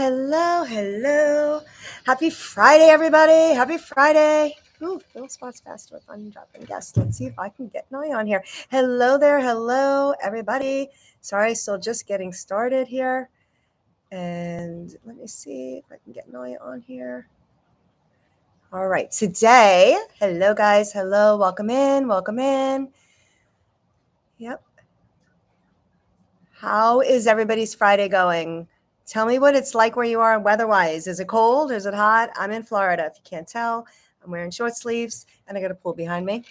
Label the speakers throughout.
Speaker 1: hello. Happy Friday, everybody. Happy Friday. Ooh, fill spots faster with undropping guests. Let's see if I can get Noe on here. Hello there. Hello, everybody. Sorry, still just getting started here. And let me see if I can get Noe on here. All right, today, hello, guys. Hello, welcome in. Yep. How is everybody's Friday going? Tell me what it's like where you are weather-wise. Is it cold? Is it hot? I'm in Florida. If you can't tell, I'm wearing short sleeves, and I got a pool behind me.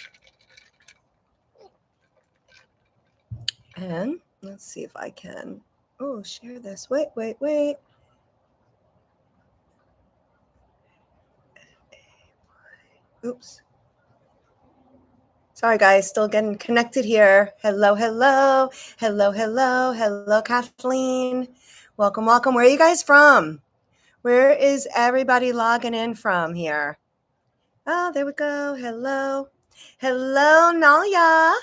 Speaker 1: And let's see if I can, share this. Wait. Oops. Sorry, guys, still getting connected here. Hello, Kathleen. Welcome. Where are you guys from? Where is everybody logging in from here? Oh, there we go. Hello, Nalia.
Speaker 2: Hello.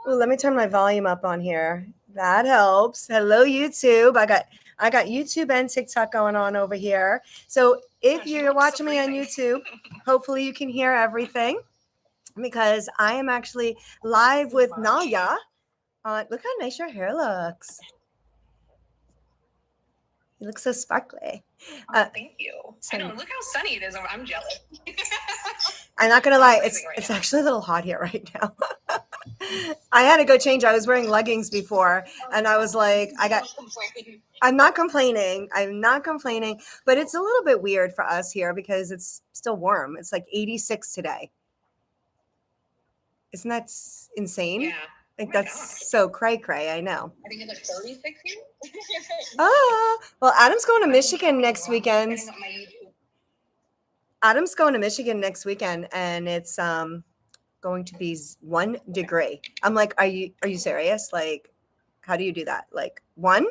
Speaker 1: Oh, let me turn my volume up on here. That helps. Hello, YouTube. I got YouTube and TikTok going on over here. So if you're watching me on YouTube, hopefully you can hear everything because I am actually live with Nalia. Look how nice your hair looks. You look so sparkly.
Speaker 2: Thank you. I know. Look how sunny it is. I'm jealous.
Speaker 1: I'm not going to lie. It's actually a little hot here right now. I had to go change. I was wearing leggings before, and I was like, I'm not complaining, but it's a little bit weird for us here because it's still warm. It's like 86 today. Isn't that insane?
Speaker 2: Yeah.
Speaker 1: Like that's so cray. I know.
Speaker 2: I think it's like 36 here.
Speaker 1: Oh, well, Adam's going to Michigan next weekend. And it's going to be 1 degree. I'm like, are you serious? Like, how do you do that? Like 1?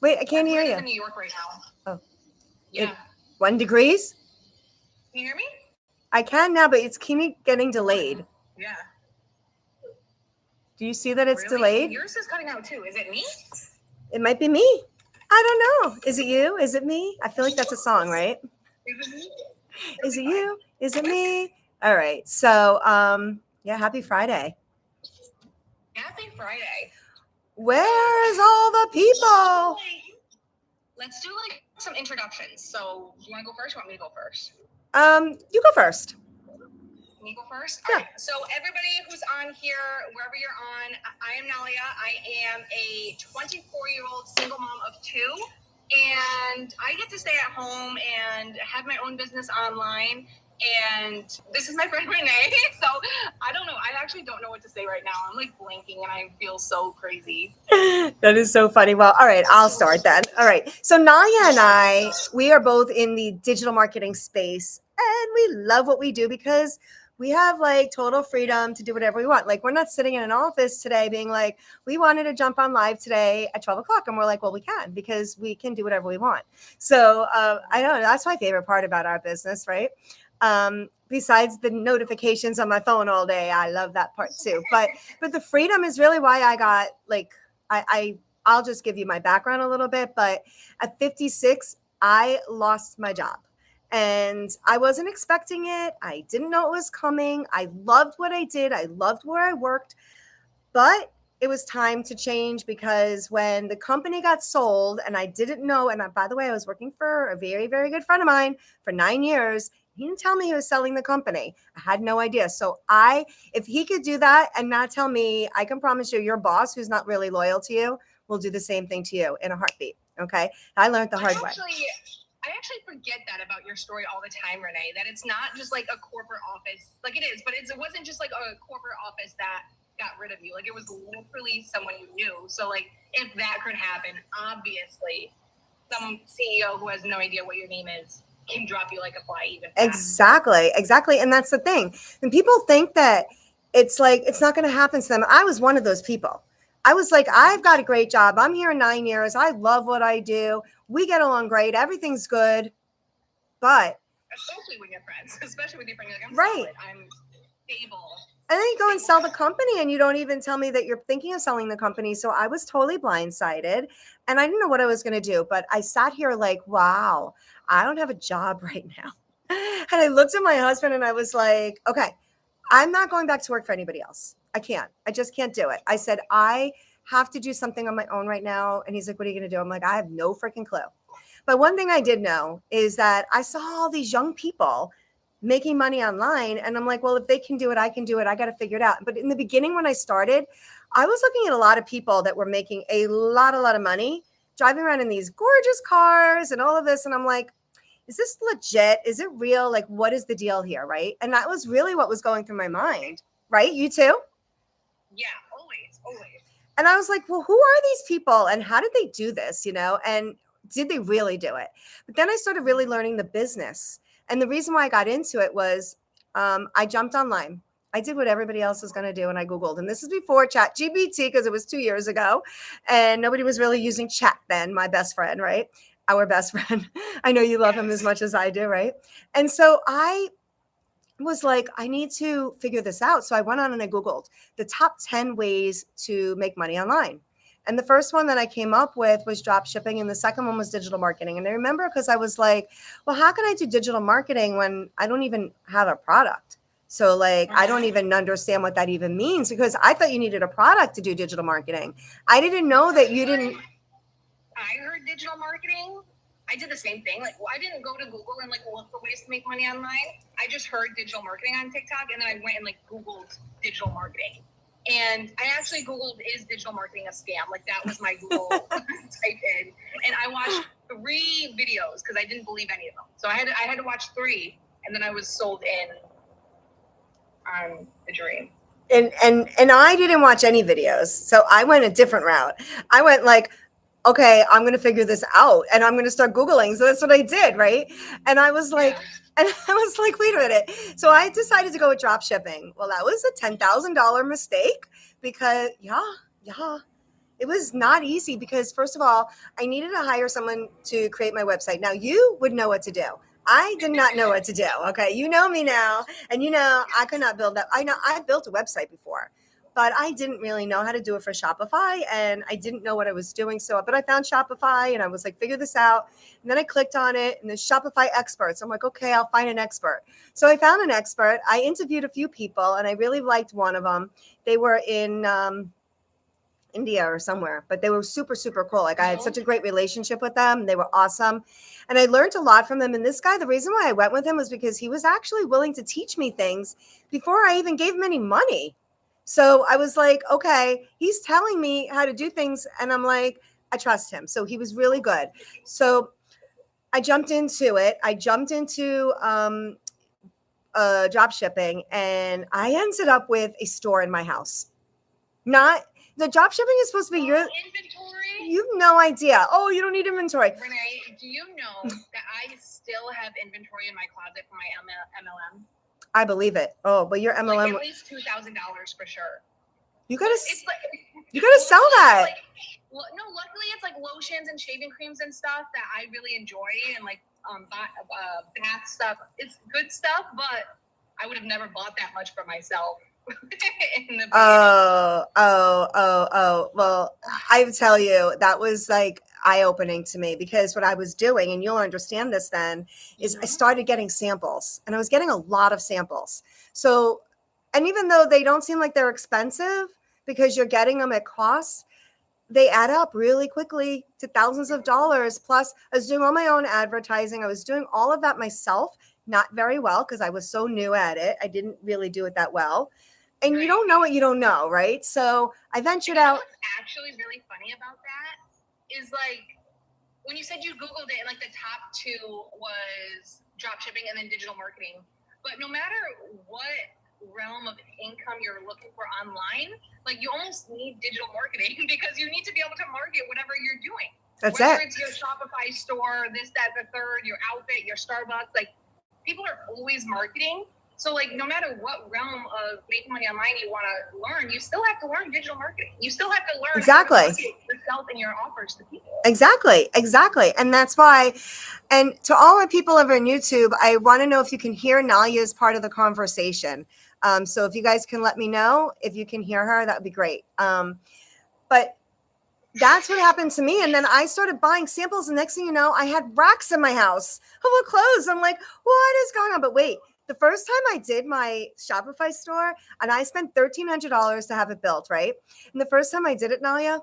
Speaker 1: Wait, I can't hear you.
Speaker 2: In New York right now.
Speaker 1: Oh,
Speaker 2: yeah.
Speaker 1: 1 degrees?
Speaker 2: Can you hear me?
Speaker 1: I can now, but it's getting delayed.
Speaker 2: Yeah.
Speaker 1: Do you see that it's delayed?
Speaker 2: Yours is cutting out too. Is it me?
Speaker 1: It might be me. I don't know. Is it you? Is it me? I feel like that's a song, right?
Speaker 2: Is it me?
Speaker 1: Is it you? Is it me? All right. So, yeah, happy Friday.
Speaker 2: Happy Friday.
Speaker 1: Where's all the people?
Speaker 2: Let's do like some introductions. So, do you want to go first? Or want me to go first?
Speaker 1: You go first.
Speaker 2: Me go first?
Speaker 1: Yeah.
Speaker 2: All right. So everybody who's on here, wherever you're on, I am Nalia. I am a 24-year-old single mom of 2. And I get to stay at home and have my own business online. And this is my friend Renee. So I don't know. I actually don't know what to say right now. I'm like blanking and I feel so crazy.
Speaker 1: That is so funny. Well, all right, I'll start then. All right. So Nalia and we are both in the digital marketing space and we love what we do because we have like total freedom to do whatever we want. Like we're not sitting in an office today being like, we wanted to jump on live today at 12 o'clock. And we're like, well, we can because we can do whatever we want. So I don't know. That's my favorite part about our business, right? Besides the notifications on my phone all day, I love that part too. But the freedom is really why I got like, I'll just give you my background a little bit. But at 56, I lost my job. And I wasn't expecting it. I didn't know it was coming. I loved what I did. I loved where I worked. But it was time to change because when the company got sold and I didn't know, and by the way, I was working for a very, very good friend of mine for 9 years. He didn't tell me he was selling the company. I had no idea. So if he could do that and not tell me, I can promise you your boss who's not really loyal to you will do the same thing to you in a heartbeat. Okay. I learned the hard way.
Speaker 2: I actually forget that about your story all the time, Renee, that it's not just like a corporate office. Like it is, but it wasn't just like a corporate office that got rid of you. Like it was literally someone you knew. So like if that could happen, obviously some CEO who has no idea what your name is can drop you like a fly even faster.
Speaker 1: Exactly. And that's the thing. And people think that it's like, it's not going to happen to them. I was one of those people. I was like, I've got a great job. I'm here 9 years. I love what I do. We get along great. Everything's good. But
Speaker 2: especially when you're friends, especially with your friends, like I'm
Speaker 1: right.
Speaker 2: solid. I'm stable.
Speaker 1: And then you go and sell the company and you don't even tell me that you're thinking of selling the company. So I was totally blindsided and I didn't know what I was going to do. But I sat here like, wow, I don't have a job right now. And I looked at my husband and I was like, okay, I'm not going back to work for anybody else. I can't. I just can't do it. I said, I have to do something on my own right now. And he's like, what are you going to do? I'm like, I have no freaking clue. But one thing I did know is that I saw all these young people making money online. And I'm like, well, if they can do it, I can do it. I got to figure it out. But in the beginning, when I started, I was looking at a lot of people that were making a lot of money, driving around in these gorgeous cars and all of this. And I'm like, is this legit? Is it real? Like, what is the deal here? Right. And that was really what was going through my mind. Right. You too?
Speaker 2: Yeah, always.
Speaker 1: And I was like, well, who are these people and how did they do this? And did they really do it? But then I started really learning the business. And the reason why I got into it was I jumped online. I did what everybody else was going to do. And I Googled, and this is before ChatGPT, because it was 2 years ago and nobody was really using chat then, my best friend, right? Our best friend. I know you love him as much as I do, right? And so I was like, I need to figure this out. So I went on and I Googled the top 10 ways to make money online. And the first one that I came up with was drop shipping. And the second one was digital marketing. And I remember because I was like, well, how can I do digital marketing when I don't even have a product? So like, I don't even understand what that even means because I thought you needed a product to do digital marketing. I didn't know that you didn't.
Speaker 2: I heard digital marketing. I did the same thing. Like, well, I didn't go to Google and like look for ways to make money online. I just heard digital marketing on TikTok, and then I went and like Googled digital marketing. And I actually Googled, is digital marketing a scam? Like that was my Google type in. And I watched 3 videos because I didn't believe any of them. So I had to watch 3, and then I was sold in on the dream.
Speaker 1: And I didn't watch any videos. So I went a different route. I went like, okay, I'm going to figure this out and I'm going to start Googling. So that's what I did. Right. And I was like, wait a minute. So I decided to go with drop shipping. Well, that was a $10,000 mistake because it was not easy because first of all, I needed to hire someone to create my website. Now you would know what to do. I did not know what to do. Okay. You know me now. And I could not build that. I built a website before, but I didn't really know how to do it for Shopify and I didn't know what I was doing. But I found Shopify and I was like, figure this out. And then I clicked on it and there's Shopify experts. I'm like, okay, I'll find an expert. So I found an expert. I interviewed a few people and I really liked one of them. They were in India or somewhere, but they were super, super cool. Like I had such a great relationship with them. They were awesome. And I learned a lot from them. And this guy, the reason why I went with him was because he was actually willing to teach me things before I even gave him any money. So I was like, okay, he's telling me how to do things. And I'm like, I trust him. So he was really good. So I jumped into it. I jumped into drop shipping and I ended up with a store in my house. The drop shipping is supposed to be your
Speaker 2: inventory.
Speaker 1: You have no idea. Oh, you don't need inventory.
Speaker 2: Renee, do you know that I still have inventory in my closet for my MLM?
Speaker 1: I believe it. Oh, but your MLM,
Speaker 2: like at least $2,000 for sure.
Speaker 1: You gotta sell that.
Speaker 2: No, luckily it's like lotions and shaving creams and stuff that I really enjoy and like bath stuff. It's good stuff, but I would have never bought that much for myself.
Speaker 1: Well, I tell you, that was like eye-opening to me because what I was doing, and you'll understand this then, is I started getting samples and I was getting a lot of samples. So, and even though they don't seem like they're expensive because you're getting them at cost, they add up really quickly to thousands of dollars. Plus, I was doing all my own advertising. I was doing all of that myself, not very well because I was so new at it. I didn't really do it that well. And you don't know what you don't know, right? So I ventured out.
Speaker 2: What's actually really funny about that is like when you said you Googled it and like the top 2 was drop shipping and then digital marketing. But no matter what realm of income you're looking for online, like you almost need digital marketing because you need to be able to market whatever you're doing. Whether it's your Shopify store, this, that, the third, your outfit, your Starbucks, like people are always marketing. So like no matter what realm of making money online you want to learn, you still have to learn digital marketing. You still have to learn
Speaker 1: exactly
Speaker 2: how to market yourself and your offers to people.
Speaker 1: Exactly. And that's why, and to all my people over on YouTube, I want to know if you can hear Nalia as part of the conversation. So if you guys can let me know if you can hear her, that would be great. But that's what happened to me. And then I started buying samples. And next thing you know, I had racks in my house of clothes. I'm like, what is going on? But wait, the first time I did my Shopify store and I spent $1,300 to have it built, right? And the first time I did it, Nalia,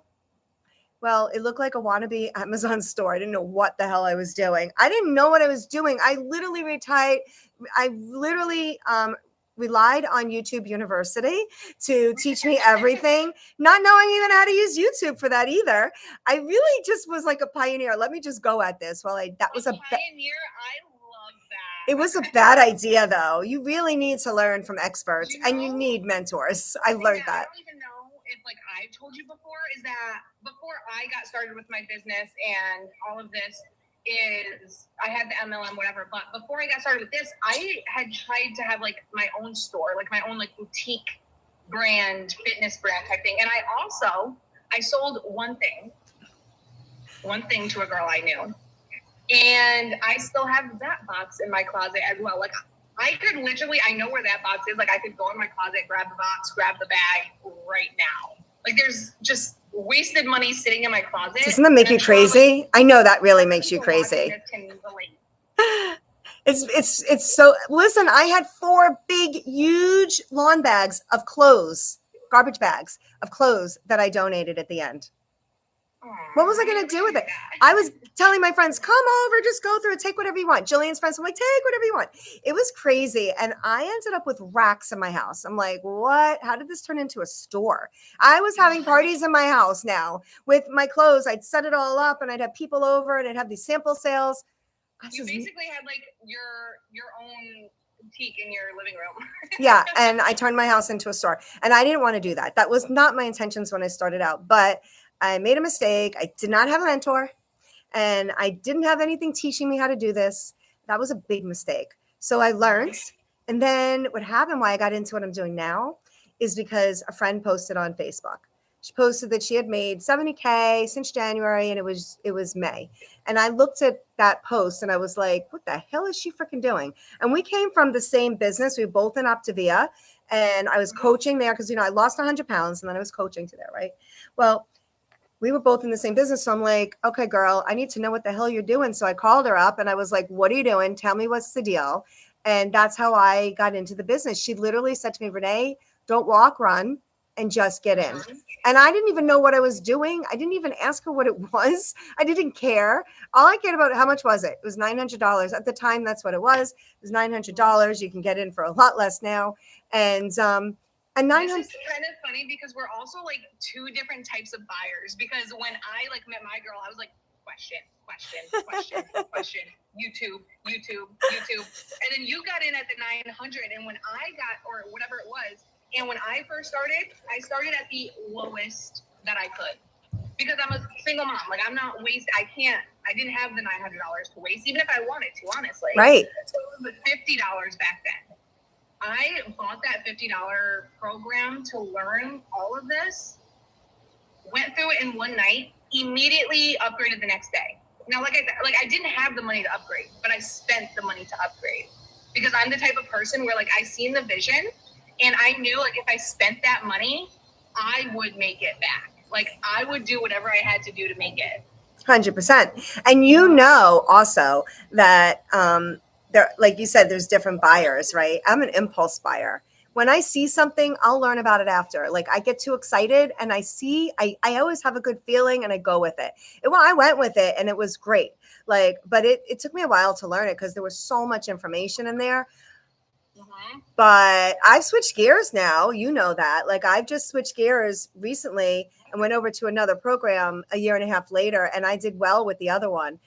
Speaker 1: well, it looked like a wannabe Amazon store. I didn't know what the hell I was doing. I didn't know what I was doing. I literally relied on YouTube University to teach me everything, not knowing even how to use YouTube for that either. I really just was like a pioneer. Let me just go at this. Well, that was a
Speaker 2: pioneer. I love that.
Speaker 1: It was a bad idea, though. You really need to learn from experts, and you need mentors. I learned that.
Speaker 2: I don't even know if I've told you before, is that before I got started with my business and all of this is I had the MLM, whatever, but before I got started with this, I had tried to have my own store, my own boutique brand, fitness brand type thing. And I sold one thing to a girl I knew. And I still have that box in my closet as well. I could literally, I know where that box is. I could go in my closet, grab the box, grab the bag right now. There's just wasted money sitting in my closet.
Speaker 1: Doesn't that make you crazy? I know that really makes you crazy. It's so, listen, I had 4 big, huge lawn bags of clothes, garbage bags of clothes that I donated at the end. What was I going to do with it? I was telling my friends, come over, just go through it, take whatever you want. Jillian's friends were like, take whatever you want. It was crazy. And I ended up with racks in my house. I'm like, what? How did this turn into a store? I was having parties in my house now with my clothes. I'd set it all up and I'd have people over and I'd have these sample sales.
Speaker 2: You basically had your own boutique in your living room.
Speaker 1: Yeah. And I turned my house into a store. And I didn't want to do that. That was not my intentions when I started out. But I made a mistake. I did not have a mentor and I didn't have anything teaching me how to do this. That was a big mistake. So I learned. And then what happened, why I got into what I'm doing now, is because a friend posted on Facebook. She posted that she had made $70K since January and it was May. And I looked at that post and I was like, what the hell is she freaking doing? And we came from the same business. We were both in Optavia and I was coaching there because, I lost 100 pounds and then I was coaching to there, right? Well, we were both in the same business. So I'm like, okay, girl, I need to know what the hell you're doing. So I called her up and I was like, what are you doing? Tell me what's the deal. And that's how I got into the business. She literally said to me, Renee, don't walk, run, and just get in. And I didn't even know what I was doing. I didn't even ask her what it was. I didn't care. All I cared about, how much was it? It was $900. At the time, that's what it was. It was $900. You can get in for a lot less now. And
Speaker 2: this is kind of funny because we're also 2 different types of buyers. Because when I met my girl, I was like, question, YouTube. And then you got in at the 900. And when I got, or whatever it was, and when I first started, I started at the lowest that I could. Because I'm a single mom. I'm not I didn't have the $900 to waste, even if I wanted to, honestly.
Speaker 1: Right.
Speaker 2: So it was $50 back then. I bought that $50 program to learn all of this, went through it in one night, immediately upgraded the next day. Now, like I said, I didn't have the money to upgrade, but I spent the money to upgrade because I'm the type of person where I seen the vision and I knew if I spent that money, I would make it back. I would do whatever I had to do to make it.
Speaker 1: 100%. And also that, there, like you said, there's different buyers, right? I'm an impulse buyer. When I see something, I'll learn about it after. I get too excited and I always have a good feeling and I go with it. And I went with it and it was great. But it took me a while to learn it because there was so much information in there. Mm-hmm. But I've switched gears now. You know that. I've just switched gears recently and went over to another program a year and a half later and I did well with the other one.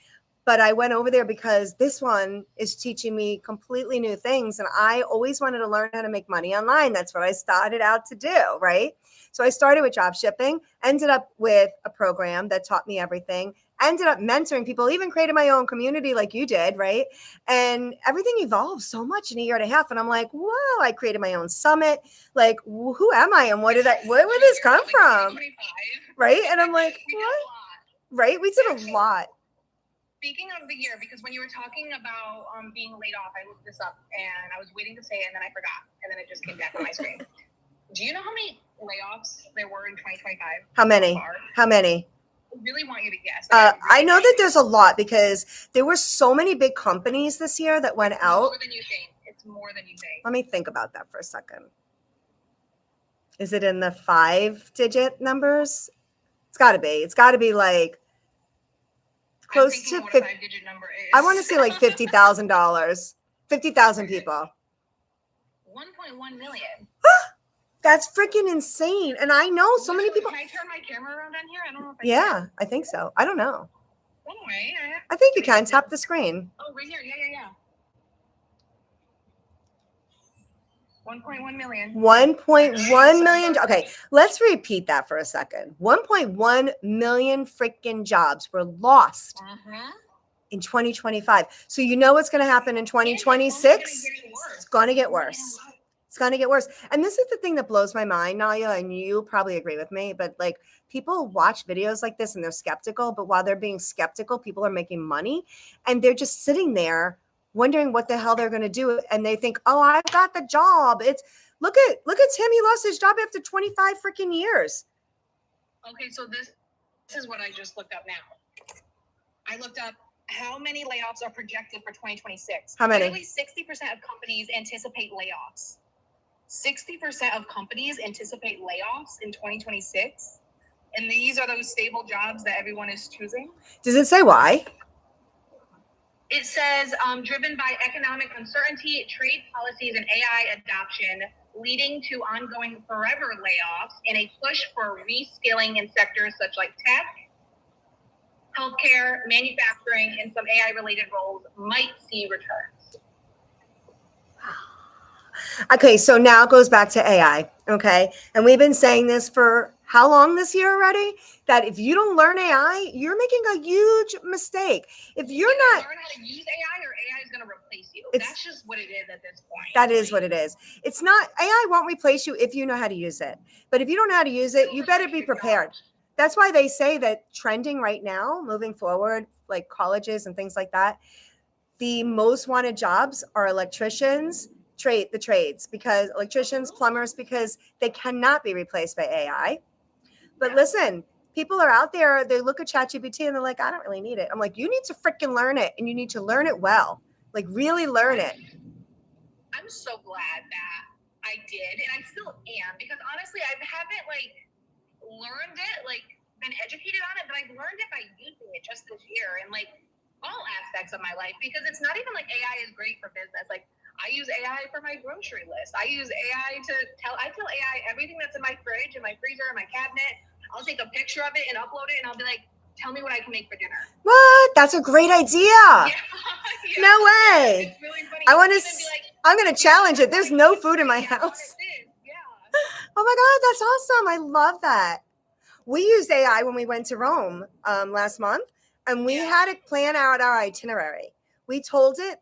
Speaker 1: But I went over there because this one is teaching me completely new things. And I always wanted to learn how to make money online. That's what I started out to do, right? So I started with drop shipping, ended up with a program that taught me everything, ended up mentoring people, even created my own community like you did, right? And everything evolved so much in a year and a half. And I'm like, whoa, I created my own summit. Who am I? And where did this come from? Right? And I'm like, what? Right? We did a lot.
Speaker 2: Speaking of the year, because when you were talking about being laid off, I looked this up and I was waiting to say it and then I forgot. And then it just came back on my screen. Do you know how many layoffs there were in 2025?
Speaker 1: How many?
Speaker 2: So far?
Speaker 1: How many?
Speaker 2: I really want you to guess.
Speaker 1: I know that there's a lot because there were so many big companies this year that went out.
Speaker 2: More than you think. It's more than you think.
Speaker 1: Let me think about that for a second. Is it in the 5-digit numbers? It's got to be. It's got to be like close to 50.
Speaker 2: 5-digit number is.
Speaker 1: I want to say like $50,000. 50,000 people.
Speaker 2: 1.1 million.
Speaker 1: That's freaking insane. And I know so many people.
Speaker 2: Can I turn my camera around down here? I don't know if I
Speaker 1: Yeah, I think so. I don't know.
Speaker 2: Anyway,
Speaker 1: I think you can tap the screen.
Speaker 2: Oh, right here. Yeah. 1.1 million.
Speaker 1: 1.1 million. Okay, let's repeat that for a second. 1.1 million freaking jobs were lost in 2025. So you know what's going to happen in 2026? It's going to get worse. It's going to get worse. And this is the thing that blows my mind, Nalia, and you probably agree with me, but like people watch videos like this and they're skeptical, but while they're being skeptical, people are making money and they're just sitting there wondering what the hell they're going to do. And they think, oh, I've got the job. It's look at Tim. He lost his job after 25 freaking years.
Speaker 2: Okay. So this is what I just looked up now. I looked up how many layoffs are projected for 2026.
Speaker 1: How many?
Speaker 2: Nearly 60% of companies anticipate layoffs. 60% of companies anticipate layoffs in 2026. And these are those stable jobs that everyone is choosing.
Speaker 1: Does it say why?
Speaker 2: It says driven by economic uncertainty, trade policies, and AI adoption, leading to ongoing forever layoffs and a push for reskilling in sectors such like tech, healthcare, manufacturing, and some AI-related roles might see returns.
Speaker 1: Okay, so now it goes back to AI, okay? And we've been saying this for how long this year already? That if you don't learn AI, you're making a huge mistake. If you're not
Speaker 2: learn how to use AI, or AI is going to replace you.
Speaker 1: It's-
Speaker 2: That's just what it is at this point.
Speaker 1: that is what it is. It's not AI won't replace you if you know how to use it. But if you don't know how to use it, you better be prepared. That's why they say that trending right now, moving forward, like colleges and things like that, the most wanted jobs are electricians, the trades, because electricians, plumbers, because they cannot be replaced by AI. But listen, people are out there, they look at ChatGPT and they're like, I don't really need it. I'm like, you need to freaking learn it, and you need to learn it well, like really learn it.
Speaker 2: I'm so glad that I did, and I still am, because honestly, I haven't learned it, been educated on it, but I've learned it by using it just this year and all aspects of my life, because it's not even like AI is great for business. I use AI for my grocery list. I use AI I tell AI everything that's in my fridge, in my freezer, in my cabinet. I'll take a picture of it and upload it, and I'll be like, tell me what I can make for dinner.
Speaker 1: What? That's a great idea.
Speaker 2: Yeah.
Speaker 1: No way.
Speaker 2: It's really funny.
Speaker 1: I'm going to
Speaker 2: "Yeah,
Speaker 1: challenge it. There's no food in my
Speaker 2: yeah,
Speaker 1: house.
Speaker 2: yeah.
Speaker 1: Oh my God, that's awesome. I love that. We used AI when we went to Rome last month, and we had it plan out our itinerary. We told it,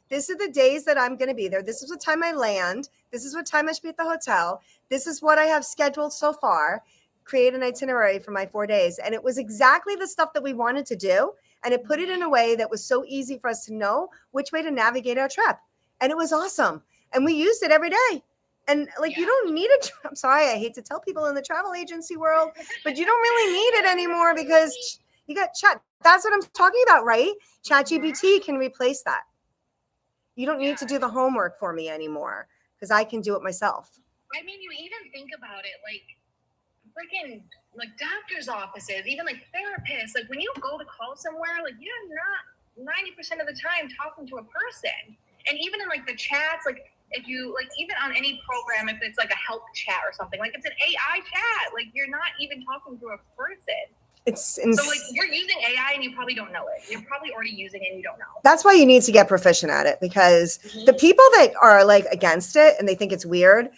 Speaker 1: this are the days that I'm going to be there. This is what time I land. This is what time I should be at the hotel. This is what I have scheduled so far. Create an itinerary for my 4 days. And it was exactly the stuff that we wanted to do. And it put it in a way that was so easy for us to know which way to navigate our trip. And it was awesome. And we used it every day. And you don't need it. I'm sorry, I hate to tell people in the travel agency world, but you don't really need it anymore because you got chat. That's what I'm talking about, right? ChatGPT can replace that. You don't need to do the homework for me anymore because I can do it myself.
Speaker 2: I mean, you even think about it, freaking doctor's offices, even therapists. When you go to call somewhere, you're not 90% of the time talking to a person. And even in the chats, if you even on any program, if it's a help chat or something, it's an AI chat, you're not even talking to a person. So you're using AI and you probably don't know it. You're probably already using it and you don't know.
Speaker 1: That's why you need to get proficient at it, because the people that are against it and they think it's weird,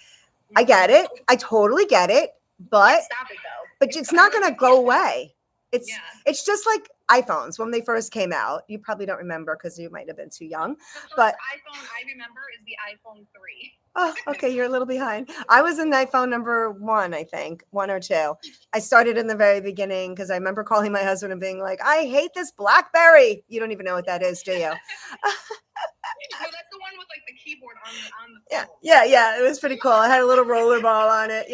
Speaker 1: I get it. I totally get it. But
Speaker 2: stop it though.
Speaker 1: But it's not going to go away. It's just like iPhones when they first came out. You probably don't remember because you might have been too young.
Speaker 2: The first
Speaker 1: But
Speaker 2: iPhone I remember is the iPhone 3.
Speaker 1: oh, okay, you're a little behind. I was in iPhone number 1, I think, 1 or 2. I started in the very beginning because I remember calling my husband and being like, "I hate this BlackBerry." You don't even know what that is, do you?
Speaker 2: No, that's the one with like the keyboard on the
Speaker 1: Yeah,
Speaker 2: phone.
Speaker 1: yeah. It was pretty cool. I had a little roller ball on it,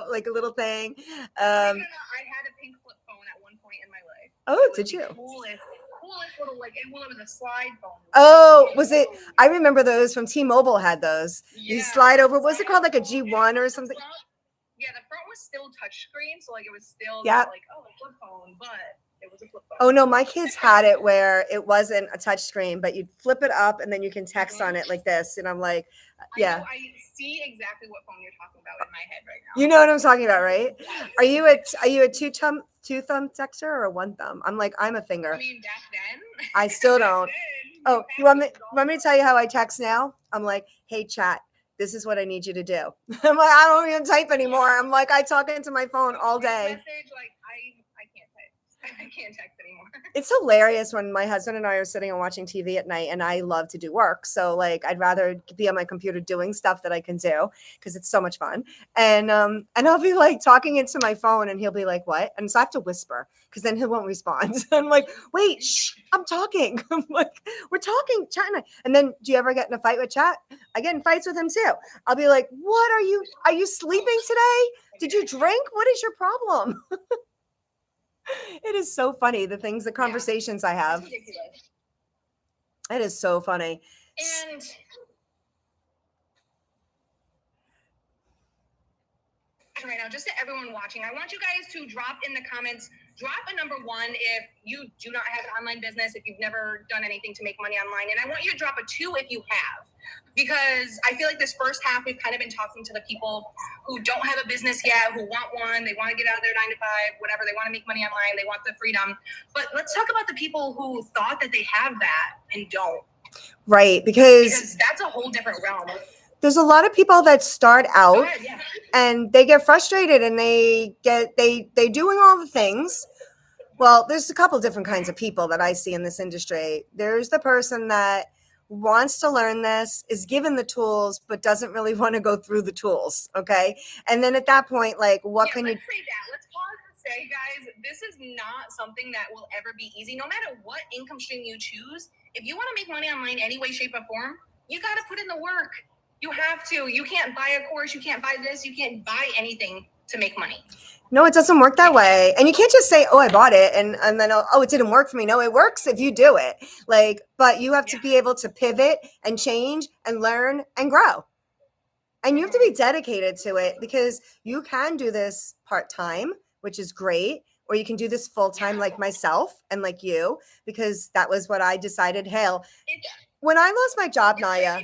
Speaker 1: like a little thing.
Speaker 2: I had a pink flip phone at one point in my life.
Speaker 1: Oh,
Speaker 2: It was
Speaker 1: did
Speaker 2: the
Speaker 1: you?
Speaker 2: Coolest little it was a slide phone.
Speaker 1: Oh, was it? I remember those from T-Mobile had those. You
Speaker 2: Yeah,
Speaker 1: slide over. Was it called like a G1 or something?
Speaker 2: Yeah, the front was still touchscreen, so like it was still
Speaker 1: Yeah.
Speaker 2: not like a flip phone, but it was a flip phone.
Speaker 1: Oh no, my kids had it where it wasn't a touch screen, but you'd flip it up and then you can text on it like this. And I'm like, yeah.
Speaker 2: I see exactly what phone you're talking about in my head right now.
Speaker 1: You know what I'm talking about, right?
Speaker 2: Yes.
Speaker 1: Are you a two thumb texter or a one thumb? I'm a finger.
Speaker 2: I mean, back then.
Speaker 1: I still don't. Oh, you want me to tell you how I text now? I'm like, hey chat, this is what I need you to do. I'm like, I don't even type anymore. I'm like, I talk into my phone all day.
Speaker 2: Message, like, I can't type. I can't text anymore.
Speaker 1: It's hilarious when my husband and I are sitting and watching TV at night, and I love to do work. So like, I'd rather be on my computer doing stuff that I can do because it's so much fun. And I'll be like talking into my phone, and he'll be like, "What?" And so I have to whisper because then he won't respond. I'm like, "Wait, shh, I'm talking." I'm like, "We're talking, chatting." And then, do you ever get in a fight with chat? I get in fights with him too. I'll be like, "What are you? Are you sleeping today? Did you drink? What is your problem?" It is so funny, the conversations I have. It is so funny.
Speaker 2: And right now, just to everyone watching, I want you guys to drop in the comments, drop a number 1 if you do not have an online business, if you've never done anything to make money online. And I want you to drop a 2 if you have, because I feel like this first half, we've kind of been talking to the people who don't have a business yet, who want one, they want to get out of their 9 to 5, whatever, they want to make money online, they want the freedom. But let's talk about the people who thought that they have that and don't.
Speaker 1: Right, because
Speaker 2: that's a whole different realm.
Speaker 1: There's a lot of people that start out and they get frustrated and they doing all the things. Well, there's a couple different kinds of people that I see in this industry. There's the person that wants to learn this, is given the tools, but doesn't really want to go through the tools. Okay. And then at that point, like, what can you
Speaker 2: say that? Let's pause and say, guys, this is not something that will ever be easy. No matter what income stream you choose, if you want to make money online any way, shape, or form, you got to put in the work. You have to. You can't buy a course. You can't buy this. You can't buy anything to make money.
Speaker 1: No, it doesn't work that way. And you can't just say, "Oh, I bought it," and then, "Oh, it didn't work for me." No, it works if you do it. Like, but you have to be able to pivot and change and learn and grow. And you have to be dedicated to it, because you can do this part-time, which is great, or you can do this full-time like myself and like you, because that was what I decided. Hell, when I lost my job, Naya.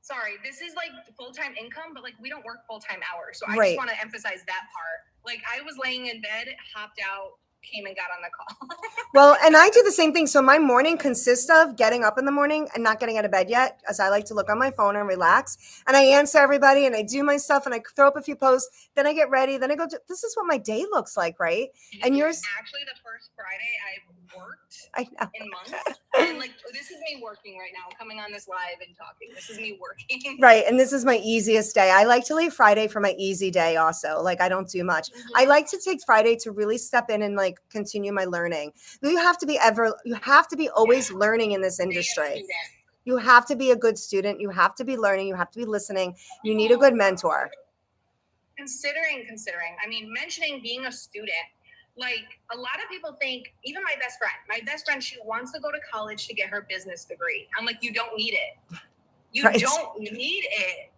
Speaker 2: Sorry, this is like full-time income, but like we don't work full-time hours. So I just want to emphasize that part. Like, I was laying in bed, hopped out, came and got on the call.
Speaker 1: Well, and I do the same thing. So my morning consists of getting up in the morning and not getting out of bed yet, as I like to look on my phone and relax. And I answer everybody and I do my stuff and I throw up a few posts. Then I get ready. Then I go, this is what my day looks like, right? And yours?
Speaker 2: Actually, the first Friday I've worked in months. And like, this is me working right now, coming on this live and talking. This is me working.
Speaker 1: Right. And this is my easiest day. I like to leave Friday for my easy day also. Like, I don't do much. I like to take Friday to really step in and like continue my learning. You have to be always learning in this industry. You have to be a good student. You have to be learning. You have to be listening. You need a good mentor.
Speaker 2: Considering, I mean, mentioning being a student, like, a lot of people think, even my best friend, she wants to go to college to get her business degree. I'm like, you don't need it. You don't need it.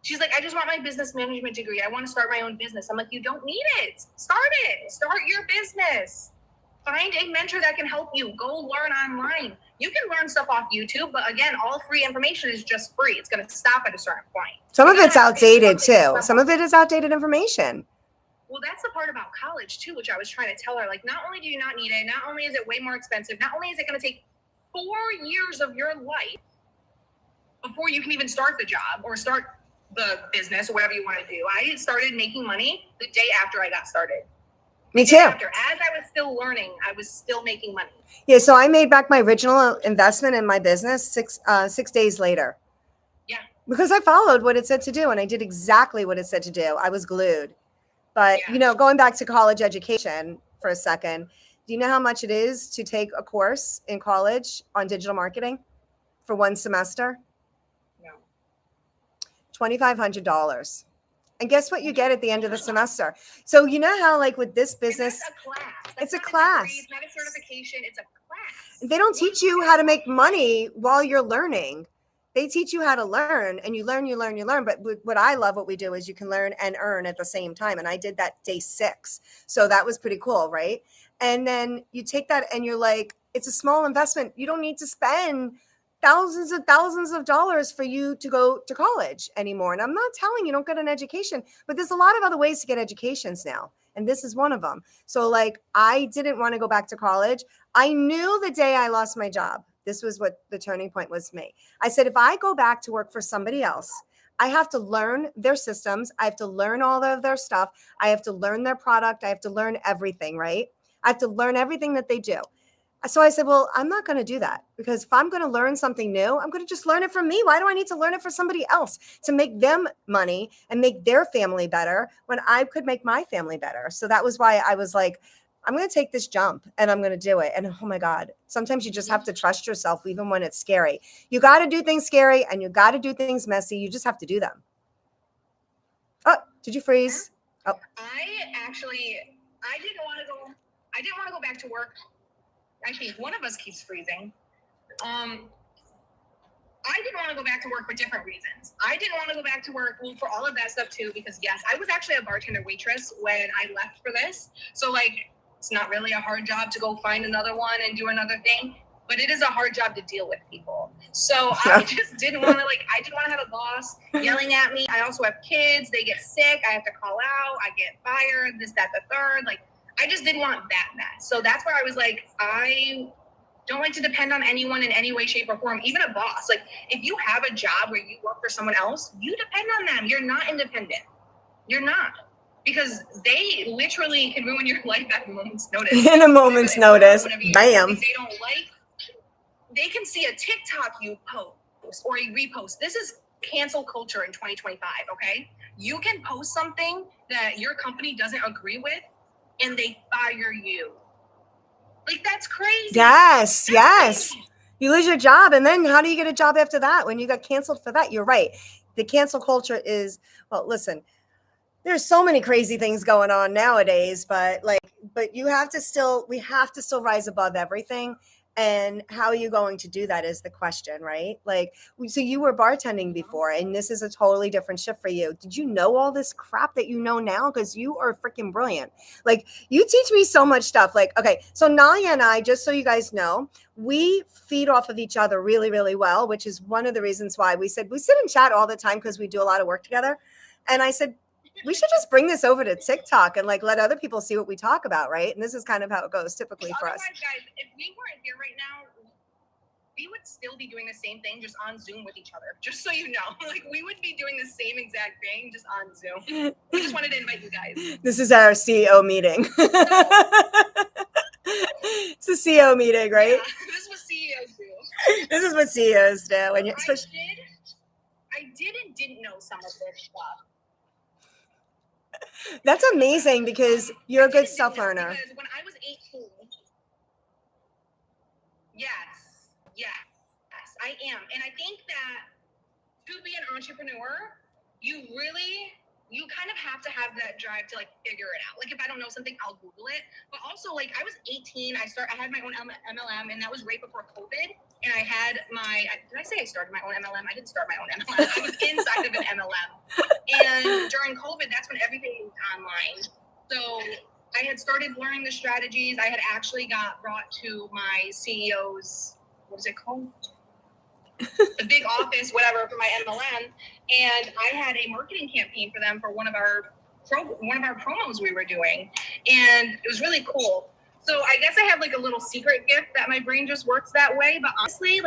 Speaker 2: She's like, I just want my business management degree. I want to start my own business. I'm like, you don't need it. Start it. Start your business. Find a mentor that can help you. Go learn online. You can learn stuff off YouTube, but again, all free information is just free. It's going to stop at a certain point.
Speaker 1: Some of it's outdated too. Some of it is outdated information.
Speaker 2: Well, that's the part about college too, which I was trying to tell her. Like, not only do you not need it, not only is it way more expensive, not only is it going to take 4 years of your life before you can even start the job or start the business or whatever you want to do. I started making money the day after I got started.
Speaker 1: Me too.
Speaker 2: As I was still learning, I was still making money.
Speaker 1: Yeah, so I made back my original investment in my business 6 days later.
Speaker 2: Yeah.
Speaker 1: Because I followed what it said to do, and I did exactly what it said to do. I was glued. But, going back to college education for a second, do you know how much it is to take a course in college on digital marketing for one semester?
Speaker 2: No.
Speaker 1: $2,500. And guess what you get at the end of the semester? So you know how, like, with this business,
Speaker 2: it's a class.
Speaker 1: It's a class.
Speaker 2: It's not a certification. It's a class.
Speaker 1: They don't teach you how to make money while you're learning. They teach you how to learn, and you learn. But what I love, what we do is you can learn and earn at the same time. And I did that day 6. So that was pretty cool, right? And then you take that and you're like, it's a small investment. You don't need to spend thousands of dollars for you to go to college anymore. And I'm not telling you don't get an education, but there's a lot of other ways to get educations now. And this is one of them. So like, I didn't want to go back to college. I knew the day I lost my job, this was what the turning point was for me. I said, if I go back to work for somebody else, I have to learn their systems. I have to learn all of their stuff. I have to learn their product. I have to learn everything, right? I have to learn everything that they do. So I said, well, I'm not going to do that, because if I'm going to learn something new, I'm going to just learn it from me. Why do I need to learn it for somebody else to make them money and make their family better when I could make my family better? So that was why I was like, I'm going to take this jump and I'm going to do it. And oh my God, sometimes you just have to trust yourself, even when it's scary. You got to do things scary and you got to do things messy. You just have to do them. Oh, did you freeze? Oh,
Speaker 2: I didn't want to go back to work. Actually, one of us keeps freezing. I didn't want to go back to work for different reasons. I didn't want to go back to work for all of that stuff too, because yes, I was actually a bartender waitress when I left for this. So like, it's not really a hard job to go find another one and do another thing, but it is a hard job to deal with people. So I just didn't want to I didn't want to have a boss yelling at me. I also have kids. They get sick. I have to call out. I get fired, this, that, the third. Like, I just didn't want that mess. So that's where I was like, I don't like to depend on anyone in any way, shape, or form, even a boss. Like, if you have a job where you work for someone else, you depend on them. You're not independent. You're not. Because they literally can ruin your life at a moment's notice.
Speaker 1: In a moment's notice. Bam.
Speaker 2: If they don't like, they can see a TikTok you post or a repost. This is cancel culture in 2025, okay? You can post something that your company doesn't agree with, and they fire you. Like, that's crazy.
Speaker 1: Yes. Crazy. You lose your job, and then how do you get a job after that when you got canceled for that? You're right. The cancel culture is, well, listen, there's so many crazy things going on nowadays, but we have to still rise above everything. And how are you going to do that is the question, right? Like, so you were bartending before, and this is a totally different shift for you. Did you know all this crap that you know now? Because you are freaking brilliant. Like, you teach me so much stuff. Like, okay, so Nalia and I, just so you guys know, we feed off of each other really, really well, which is one of the reasons why we said we sit and chat all the time, because we do a lot of work together. And I said, we should just bring this over to TikTok and let other people see what we talk about, right? And this is kind of how it goes typically for us.
Speaker 2: Guys, if we weren't here right now, we would still be doing the same thing, just on Zoom with each other. Just so you know, we would be doing the same exact thing, just on Zoom. We just wanted to invite you guys.
Speaker 1: This is our CEO meeting. It's a CEO meeting, right?
Speaker 2: Yeah, this is what CEOs do.
Speaker 1: This is what CEOs do. And
Speaker 2: I didn't know some of this stuff.
Speaker 1: That's amazing, because you're a good self-learner.
Speaker 2: Because when I was 18, yes, I am. And I think that to be an entrepreneur, you kind of have to have that drive to figure it out. Like, if I don't know something, I'll Google it. But also, I was 18, I had my own MLM, and that was right before COVID. And I had did I say I started my own MLM? I didn't start my own MLM. I was inside of an MLM. And during COVID, that's when everything was online. So I had started learning the strategies. I had actually got brought to my CEO's, what is it called? The big office, whatever, for my MLM. And I had a marketing campaign for them for one of our promos we were doing. And it was really cool. So I guess I have a little secret gift that my brain just works that way. But honestly,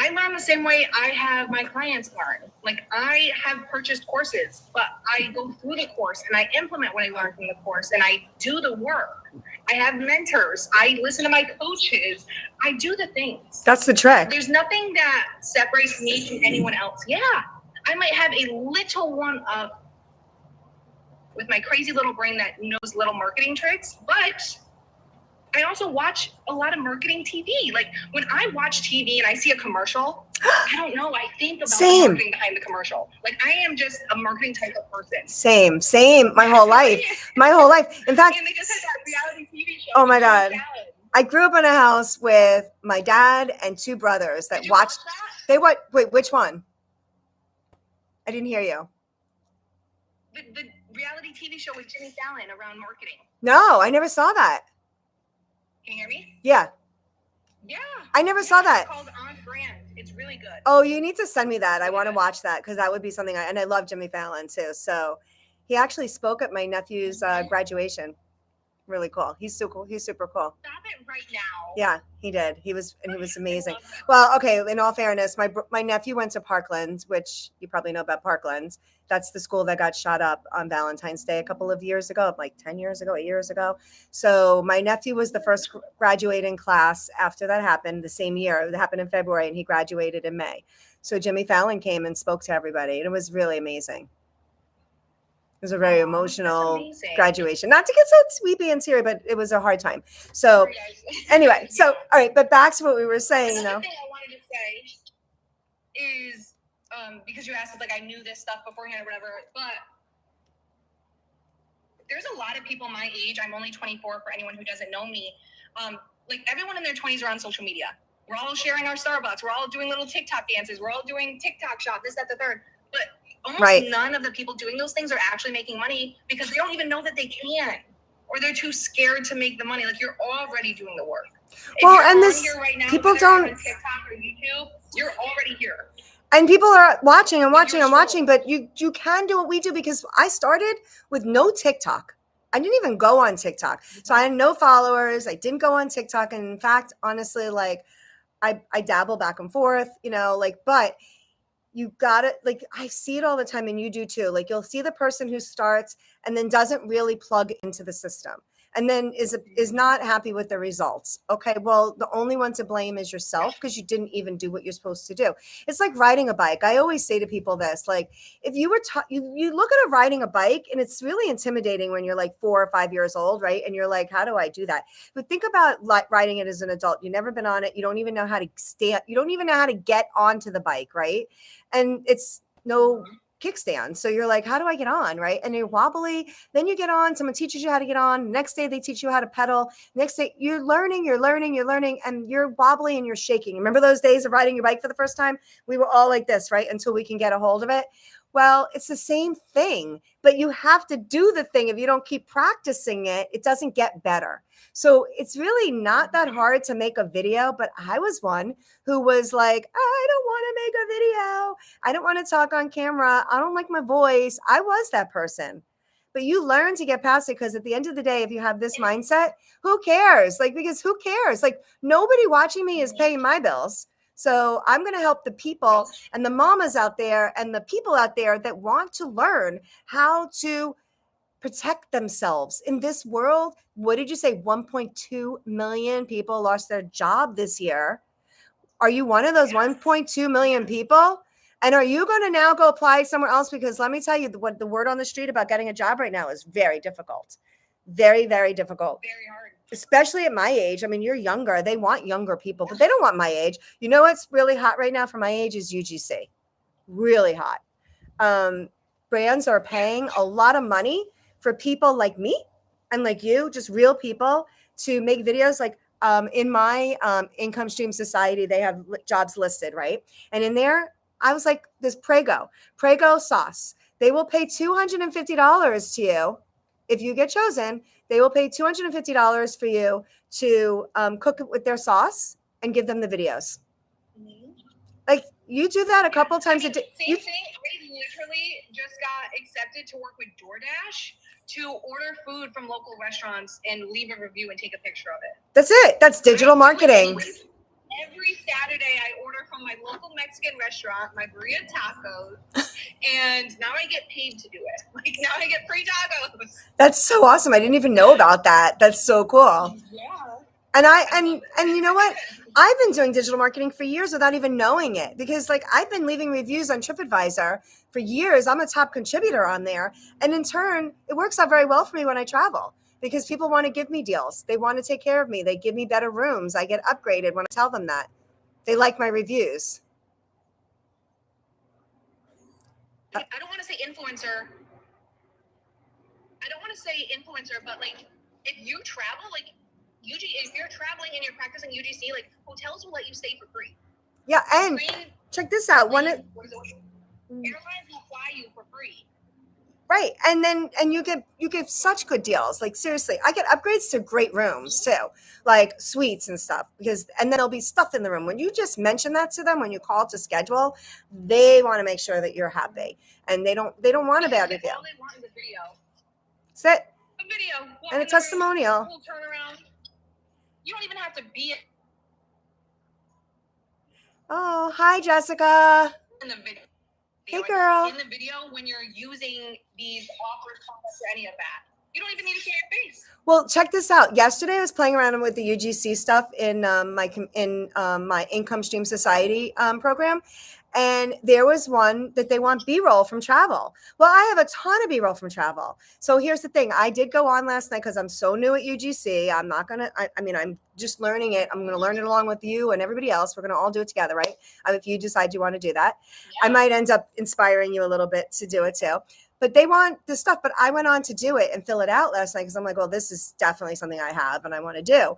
Speaker 2: I learn the same way I have my clients learn. Like, I have purchased courses, but I go through the course and I implement what I learned from the course and I do the work. I have mentors. I listen to my coaches. I do the things.
Speaker 1: That's the trick.
Speaker 2: There's nothing that separates me from anyone else. Yeah, I might have a little one up with my crazy little brain that knows little marketing tricks, but I also watch a lot of marketing TV. Like, when I watch TV and I see a commercial, I don't know. I think about the marketing behind the commercial. Like, I am just a marketing type of person.
Speaker 1: Same. My whole life. In fact,
Speaker 2: and they just had that reality TV show.
Speaker 1: Oh my God. I grew up in a house with my dad and two brothers that watched. Wait, which one? I didn't hear you.
Speaker 2: The reality TV show with Jimmy Fallon around marketing.
Speaker 1: No, I never saw that.
Speaker 2: Can you hear me?
Speaker 1: Yeah.
Speaker 2: Yeah.
Speaker 1: I never saw that.
Speaker 2: It's called On Brand. It's really good.
Speaker 1: Oh, you need to send me that. I want to watch that because that would be something. And I love Jimmy Fallon too. So he actually spoke at my nephew's graduation. Really cool. He's so cool. He's super cool.
Speaker 2: Stop it right now.
Speaker 1: Yeah, he did. He was amazing. Well, okay. In all fairness, my nephew went to Parkland, which you probably know about Parkland. That's the school that got shot up on Valentine's Day a couple of years ago, like 10 years ago, 8 years ago. So my nephew was the first graduating class after that happened the same year. It happened in February and he graduated in May. So Jimmy Fallon came and spoke to everybody and it was really amazing. It was a very emotional graduation. Not to get so sweepy and serious, but it was a hard time. So anyway, so all right, but back to what we were saying.
Speaker 2: Another thing I wanted to say is because you asked if like I knew this stuff beforehand or whatever, but there's a lot of people my age. I'm only 24 for anyone who doesn't know me. Like everyone in their 20s are on social media. We're all sharing our Starbucks. We're all doing little TikTok dances. We're all doing TikTok shop, this, that, the third. But almost none of the people doing those things are actually making money because they don't even know that they can, or they're too scared to make the money. Like you're already doing the work.
Speaker 1: Well, and this people don't
Speaker 2: TikTok or YouTube. You're already here.
Speaker 1: And people are watching and watching and watching, but you can do what we do because I started with no TikTok. I didn't even go on TikTok. So I had no followers. I didn't go on TikTok. And in fact, honestly, like I dabble back and forth, you know, like, but you got it. Like I see it all the time and you do too. Like you'll see the person who starts and then doesn't really plug into the system. And then is not happy with the results. Okay, well, the only one to blame is yourself because you didn't even do what you're supposed to do. It's like riding a bike. I always say to people this, like if you were you look at riding a bike and it's really intimidating when you're like 4 or 5 years old, right? And you're like, how do I do that? But think about riding it as an adult. You've never been on it. You don't even know how to stand. You don't even know how to get onto the bike, right? And it's no kickstand. So you're like, how do I get on? Right. And you're wobbly. Then you get on, someone teaches you how to get on. Next day, they teach you how to pedal. Next day, you're learning, and you're wobbly and you're shaking. Remember those days of riding your bike for the first time? We were all like this, right? Until we can get a hold of it. Well, it's the same thing, but you have to do the thing. If you don't keep practicing it, it doesn't get better. So it's really not that hard to make a video, but I was one who was like, I don't want to make a video. I don't want to talk on camera. I don't like my voice. I was that person. But you learn to get past it because at the end of the day, if you have this mindset, who cares? Like, because who cares? Like nobody watching me is paying my bills. So I'm going to help the people and the mamas out there and the people out there that want to learn how to protect themselves in this world. What did you say? 1.2 million people lost their job this year. Are you one of those 1.2 million people? And are you going to now go apply somewhere else? Because let me tell you, what the word on the street about getting a job right now is very difficult. Very, very difficult.
Speaker 2: Very hard.
Speaker 1: Especially at my age. I mean, you're younger. They want younger people, but they don't want my age. You know what's really hot right now for my age is UGC. Really hot. Brands are paying a lot of money for people like me and like you, just real people, to make videos. Like in my Income Stream Society, they have jobs listed, right? And in there, I was like, this Prego sauce. They will pay $250 to you if you get chosen. They will pay $250 for you to cook it with their sauce and give them the videos. Mm-hmm. Like you do that a couple times a day.
Speaker 2: Same thing. I literally just got accepted to work with DoorDash to order food from local restaurants and leave a review and take a picture of it.
Speaker 1: That's it. That's digital marketing.
Speaker 2: Every Saturday I order from my local Mexican restaurant, my burrito tacos, and now I get paid to do it. Like now I get free tacos.
Speaker 1: That's so awesome. I didn't even know about that. That's so cool.
Speaker 2: Yeah.
Speaker 1: And you know what? I've been doing digital marketing for years without even knowing it, because like I've been leaving reviews on TripAdvisor for years. I'm a top contributor on there. And in turn, it works out very well for me when I travel, because people want to give me deals. They want to take care of me. They give me better rooms. I get upgraded when I tell them that. They like my reviews.
Speaker 2: I don't want to say influencer. But like if you travel, like if you're traveling and you're practicing UGC, like hotels will let you stay for free.
Speaker 1: Yeah, and check this out.
Speaker 2: Airlines will fly you for free.
Speaker 1: Right. And you get such good deals. Like seriously, I get upgrades to great rooms too, like suites and stuff, and then there'll be stuff in the room. When you just mention that to them, when you call to schedule, they want to make sure that you're happy, and they don't want a bad review.
Speaker 2: All they want is a video.
Speaker 1: That's it.
Speaker 2: A video.
Speaker 1: And a testimonial.
Speaker 2: We'll turn around. You don't even have to be
Speaker 1: Oh, hi, Jessica.
Speaker 2: in the video.
Speaker 1: Hey, girl.
Speaker 2: In the video, when you're using these offers or any of that, you don't even need to see your face.
Speaker 1: Well, check this out. Yesterday, I was playing around with the UGC stuff in my Income Stream Society program, and there was one that they want B-roll from travel. Well, I have a ton of B-roll from travel. So here's the thing. I did go on last night because I'm so new at UGC. I'm not going to, I'm just learning it. I'm going to learn it along with you and everybody else. We're going to all do it together, right? If you decide you want to do that. Yeah. I might end up inspiring you a little bit to do it too. But they want this stuff. But I went on to do it and fill it out last night because I'm like, well, this is definitely something I have and I want to do.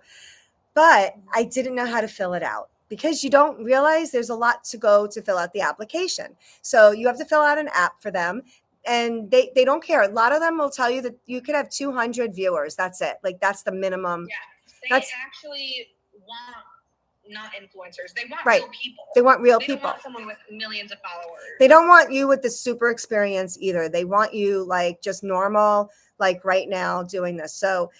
Speaker 1: But I didn't know how to fill it out, because you don't realize there's a lot to go to fill out the application. So you have to fill out an app for them, and they don't care. A lot of them will tell you that you could have 200 viewers. That's it. Like that's the minimum.
Speaker 2: Yeah, they actually want not influencers. They want
Speaker 1: real
Speaker 2: people.
Speaker 1: They want real people.
Speaker 2: They don't want someone with millions of followers.
Speaker 1: They don't want you with the super experience either. They want you like just normal, like right now doing this. So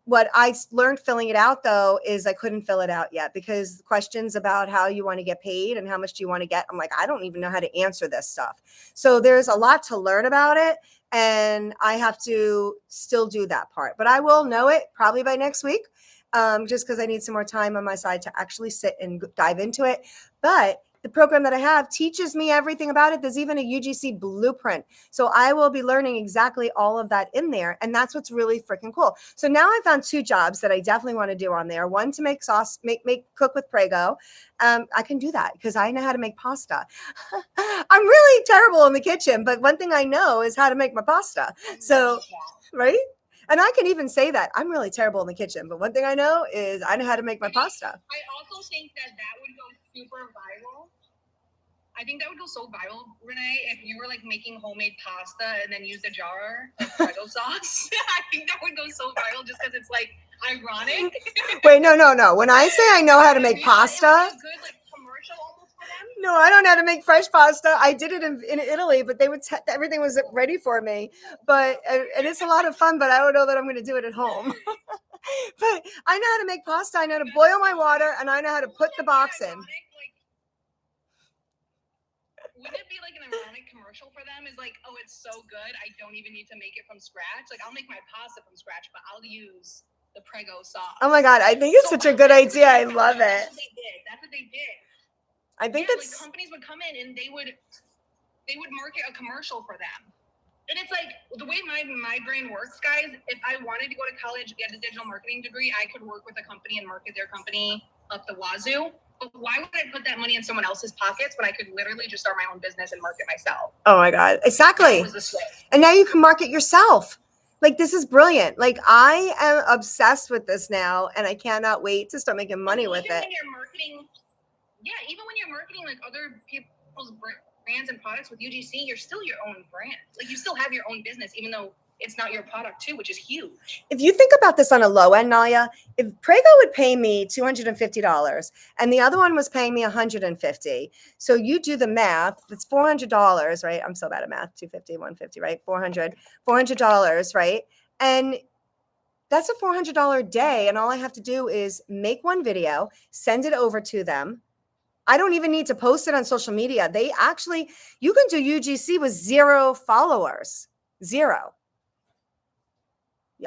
Speaker 1: what I learned filling it out though is I couldn't fill it out yet, because questions about how you want to get paid and how much do you want to get, I'm like, I don't even know how to answer this stuff. So there's a lot to learn about it, and I have to still do that part, but I will know it probably by next week, just because I need some more time on my side to actually sit and dive into it. But the program that I have teaches me everything about it. There's even a UGC blueprint. So I will be learning exactly all of that in there. And that's what's really freaking cool. So now I found 2 jobs that I definitely want to do on there. One to make sauce, cook with Prego. I can do that because I know how to make pasta. I'm really terrible in the kitchen, but one thing I know is how to make my pasta. So, right? And I can even say that I'm really terrible in the kitchen, but one thing I know is I know how to make my pasta.
Speaker 2: I also think that would go super viral. I think that would go so viral, Renee, if you were like making homemade pasta and then used a jar of Prego sauce. I think that would go so viral just because it's like ironic.
Speaker 1: Wait, no. When I say I know how to make pasta,
Speaker 2: it would be a good like commercial almost for them.
Speaker 1: No, I don't know how to make fresh pasta. I did it in Italy, but they would everything was ready for me. But and it's a lot of fun. But I don't know that I'm going to do it at home. But I know how to make pasta. I know how to boil my water, and I know how to put the box in.
Speaker 2: Wouldn't it be like an ironic commercial for them? Is like, oh, it's so good, I don't even need to make it from scratch. Like, I'll make my pasta from scratch, but I'll use the Prego sauce.
Speaker 1: Oh my God, I think it's such a good idea. I love it.
Speaker 2: That's what they did.
Speaker 1: I think
Speaker 2: like companies would come in and they would market a commercial for them. And it's like the way my brain works, guys. If I wanted to go to college, get a digital marketing degree, I could work with a company and market their company up the wazoo. But why would I put that money in someone else's pockets when I could literally just start my own business and market myself?
Speaker 1: Oh my God, exactly.
Speaker 2: That was the switch. And
Speaker 1: now you can market yourself. Like, this is brilliant. Like, I am obsessed with this now, and I cannot wait to start making money with it.
Speaker 2: When you're marketing, even when you're marketing like other people's brands and products with UGC, you're still your own brand. Like, you still have your own business, even though it's not your product too, which is huge.
Speaker 1: If you think about this on a low end, Nalia, if Prego would pay me $250 and the other one was paying me $150, so you do the math, it's $400, right? I'm so bad at math. 250, 150, right? $400, right? And that's a $400 day. And all I have to do is make one video, send it over to them, I don't even need to post it on social media. You can do UGC with 0 followers. 0.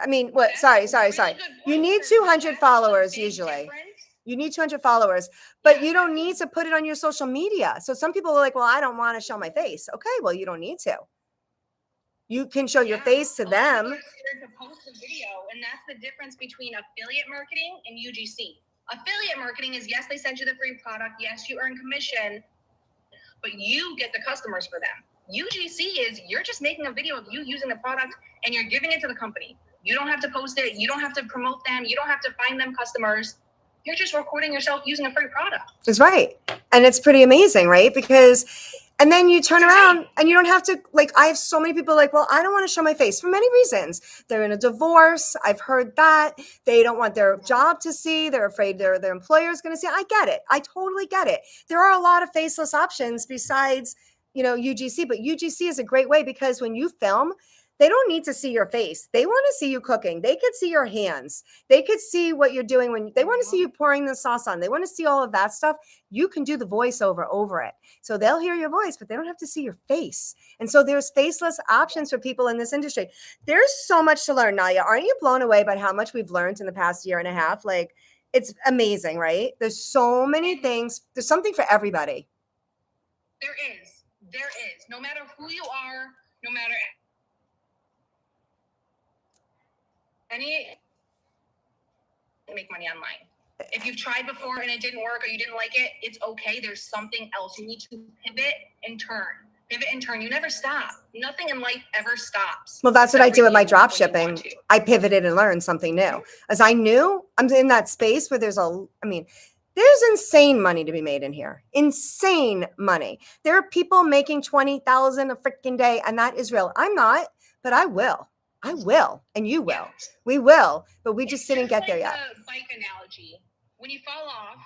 Speaker 1: I mean, what?
Speaker 2: That's
Speaker 1: Sorry.
Speaker 2: a really good
Speaker 1: You
Speaker 2: point,
Speaker 1: need
Speaker 2: because
Speaker 1: 200
Speaker 2: that's a
Speaker 1: followers
Speaker 2: big
Speaker 1: usually.
Speaker 2: difference.
Speaker 1: You need 200 followers, but
Speaker 2: Yeah,
Speaker 1: you don't need to put it on your social media. So some people are like, well, I don't want to show my face. Okay, well, you don't need to. You can show your
Speaker 2: Yeah,
Speaker 1: face to
Speaker 2: a lot of people
Speaker 1: them.
Speaker 2: are scared to post a video, and that's the difference between affiliate marketing and UGC. Affiliate marketing is, yes, they send you the free product, yes, you earn commission, but you get the customers for them. UGC is, you're just making a video of you using the product and you're giving it to the company. You don't have to post it, you don't have to promote them, you don't have to find them customers. You're just recording yourself using a free product.
Speaker 1: That's right. And it's pretty amazing, right? And then you turn around and you don't have to, like, I have so many people like, well, I don't want to show my face for many reasons. They're in a divorce. I've heard that. They don't want their job to see. They're afraid their employer is going to see. I get it. I totally get it. There are a lot of faceless options besides, UGC, but UGC is a great way because when you film, they don't need to see your face. They want to see you cooking. They could see your hands. They could see what you're doing when they want to see you pouring the sauce on. They want to see all of that stuff. You can do the voiceover over it. So they'll hear your voice, but they don't have to see your face. And so there's faceless options for people in this industry. There's so much to learn, Nadia. Aren't you blown away by how much we've learned in the past year and a half? Like, it's amazing, right? There's so many things. There's something for everybody.
Speaker 2: There is. No matter who you are, no matter any, make money online. If you've tried before and it didn't work or you didn't like it, it's okay. There's something else. You need to pivot and turn. You never stop. Nothing in life ever stops.
Speaker 1: Well, that's what I do with my drop shipping. I pivoted and learned something new. As I knew, I'm in that space where there's insane money to be made in here. Insane money. There are people making 20,000 a freaking day, and that is real. I'm not, but I will. And you will. We will, but we just didn't get there yet.
Speaker 2: The bike analogy. When you fall off,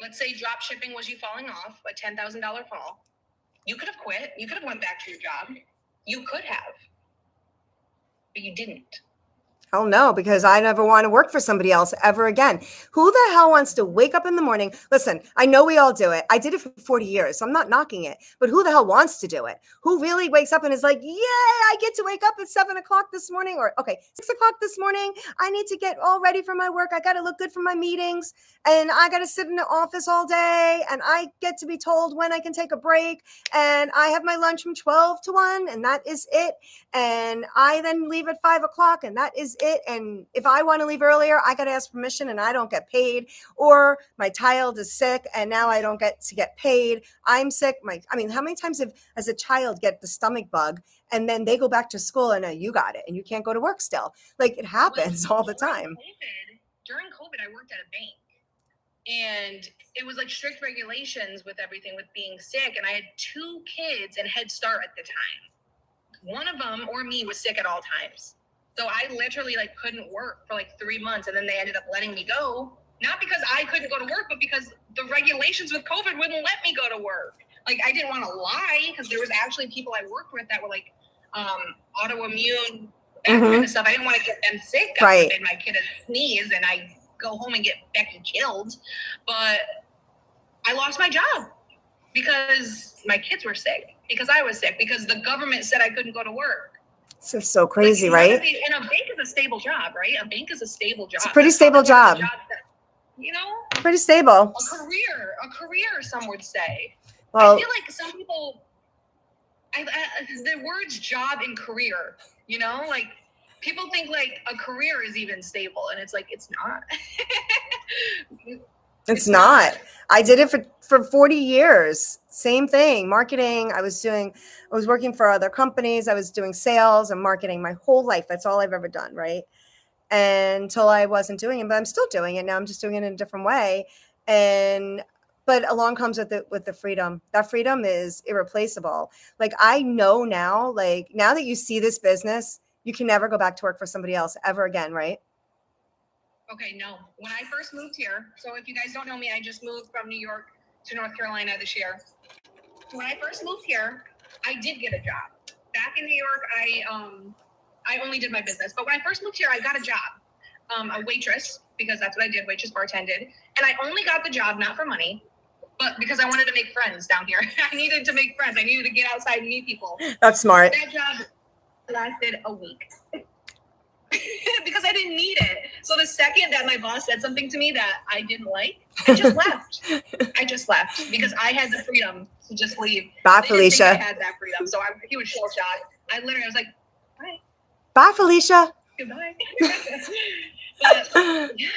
Speaker 2: let's say drop shipping was you falling off, a $10,000 fall. You could have quit. You could have went back to your job. You could have, but you didn't.
Speaker 1: Hell no, because I never want to work for somebody else ever again. Who the hell wants to wake up in the morning? Listen, I know we all do it. I did it for 40 years, so I'm not knocking it. But who the hell wants to do it? Who really wakes up and is like, yay, I get to wake up at 7 o'clock this morning, or 6 o'clock this morning. I need to get all ready for my work. I got to look good for my meetings, and I got to sit in the office all day, and I get to be told when I can take a break, and I have my lunch from 12 to 1, and that is it. And I then leave at 5 o'clock, and that is it. And if I want to leave earlier, I got to ask permission and I don't get paid, or my child is sick and now I don't get to get paid. I'm sick. How many times as a child get the stomach bug and then they go back to school and you got it and you can't go to work still? Like, it happens all the time.
Speaker 2: During COVID, I worked at a bank, and it was like strict regulations with everything, with being sick. And I had 2 kids and Head Start at the time. One of them, or me, was sick at all times. So I literally couldn't work for 3 months, and then they ended up letting me go. Not because I couldn't go to work, but because the regulations with COVID wouldn't let me go to work. I didn't want to lie, because there was actually people I worked with that were autoimmune, that kind of stuff. I didn't want to get them sick.
Speaker 1: Right.
Speaker 2: And my kid would sneeze and I go home and get Becky killed. But I lost my job because my kids were sick, because I was sick, because the government said I couldn't go to work.
Speaker 1: It's just so crazy, right?
Speaker 2: And a bank is a stable job, right? A bank is a stable job.
Speaker 1: It's a pretty stable job. Pretty stable.
Speaker 2: A career, some would say.
Speaker 1: Well,
Speaker 2: I feel like some people, the words job and career, people think a career is even stable, and it's it's not.
Speaker 1: It's not. I did it for 40 years. Same thing. Marketing. I was working for other companies. I was doing sales and marketing my whole life. That's all I've ever done. Right. Until I wasn't doing it, but I'm still doing it now. I'm just doing it in a different way. But along comes with the freedom. That freedom is irreplaceable. I know now, now that you see this business, you can never go back to work for somebody else ever again. Right.
Speaker 2: Okay, no. When I first moved here, so if you guys don't know me, I just moved from New York to North Carolina this year. When I first moved here, I did get a job. Back in New York, I only did my business. But when I first moved here, I got a job, a waitress, because that's what I did, waitress bartended. And I only got the job not for money, but because I wanted to make friends down here. I needed to make friends. I needed to get outside and meet people.
Speaker 1: That's smart.
Speaker 2: That job lasted a week. Because I didn't need it. So the second that my boss said something to me that I didn't like, I just left. I just left because I had the freedom to just leave.
Speaker 1: Bye,
Speaker 2: They didn't think
Speaker 1: Felicia.
Speaker 2: I had that freedom. So he was shell shocked. I was like, bye,
Speaker 1: Bye, Felicia.
Speaker 2: goodbye. But yeah,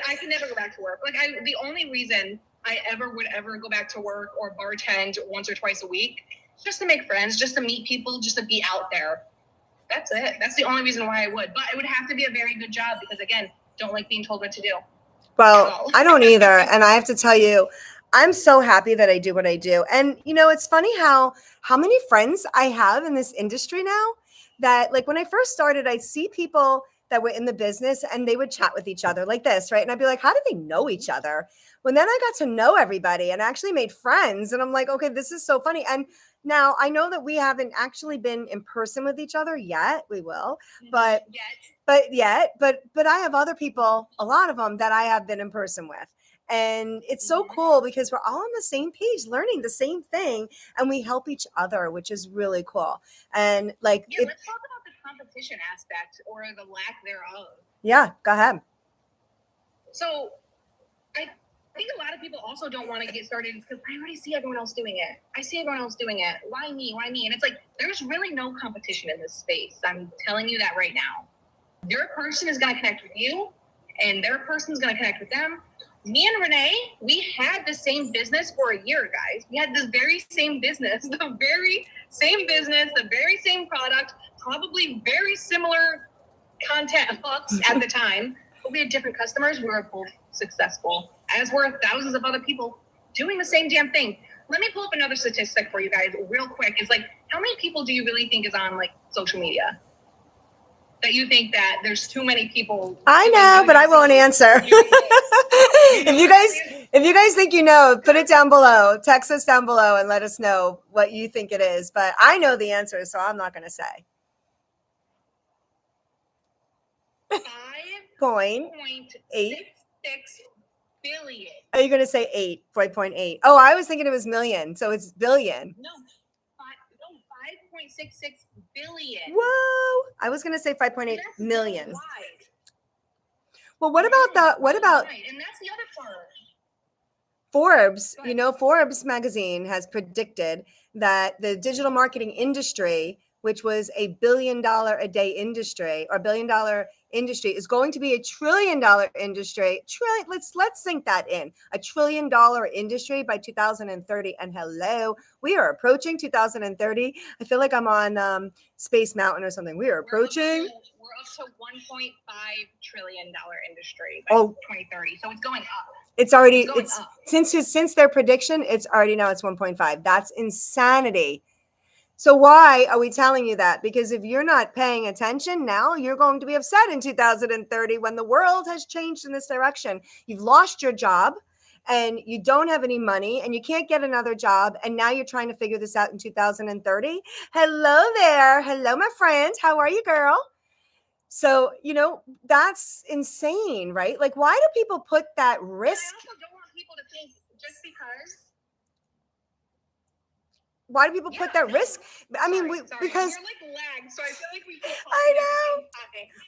Speaker 2: I can never go back to work. Like the only reason I would ever go back to work or bartend once or twice a week, just to make friends, just to meet people, just to be out there. That's it. That's the only reason why I would. But it would have to be a very good job because, again, don't like being told what to do.
Speaker 1: Well, I don't either. And I have to tell you, I'm so happy that I do what I do. And, you know, it's funny how many friends I have in this industry now that, like, when I first started, I'd see people that were in the business and they would chat with each other like this, right? And I'd be like, how do they know each other? When then I got to know everybody and actually made friends. And I'm like, okay, this is so funny. And now I know that we haven't actually been in person with each other yet. We will, but I have other people, a lot of them that I have been in person with. And it's so cool because we're all on the same page, learning the same thing, and we help each other, which is really cool. And like,
Speaker 2: yeah, let's talk about the competition aspect or the lack thereof.
Speaker 1: Yeah, go ahead.
Speaker 2: So I think a lot of people also don't want to get started because I already see everyone else doing it. I see everyone else doing it. Why me? Why me? And it's like, there's really no competition in this space. I'm telling you that right now. Your person is going to connect with you and their person is going to connect with them. Me and Renee, we had the same business for a year, guys. We had the very same business, the very same product, probably very similar content hooks at the time, but we had different customers. We were both successful, as were thousands of other people doing the same damn thing. Let me pull up another statistic for you guys real quick. It's like, how many people do you really think is on like social media? That you think that there's too many people?
Speaker 1: I know, but I won't answer. If you guys think you know, put it down below. Text us down below and let us know what you think it is. But I know the answer, so I'm not going to say. 5.8
Speaker 2: billion.
Speaker 1: Are you going to say 8.8? Oh, I was thinking it was million, so it's billion.
Speaker 2: No, 5.66 billion.
Speaker 1: Whoa! I was going to say 5.8 million.
Speaker 2: Wide.
Speaker 1: Well, what about that? What about?
Speaker 2: Right. And that's the other part.
Speaker 1: Forbes, you know, Forbes magazine has predicted that the digital marketing industry, which was a $1 billion a day industry or $1 billion industry, is going to be a $1 trillion industry. Let's sink that in. A $1 trillion industry by 2030. And hello, we are approaching 2030. I feel like I'm on Space Mountain or something. We are approaching.
Speaker 2: We're up to $1.5 trillion industry by 2030. So it's going up.
Speaker 1: It's already
Speaker 2: up.
Speaker 1: Since their prediction, it's 1.5. That's insanity. So why are we telling you that? Because if you're not paying attention now, you're going to be upset in 2030 when the world has changed in this direction. You've lost your job and you don't have any money and you can't get another job. And now you're trying to figure this out in 2030. Hello there. Hello, my friend. How are you, girl? So, you know, that's insane, right? Like, why do people put that risk?
Speaker 2: I also don't want people to think just because.
Speaker 1: Why do people put that risk? I mean, because
Speaker 2: you're like lagged, so I feel like we keep
Speaker 1: I know.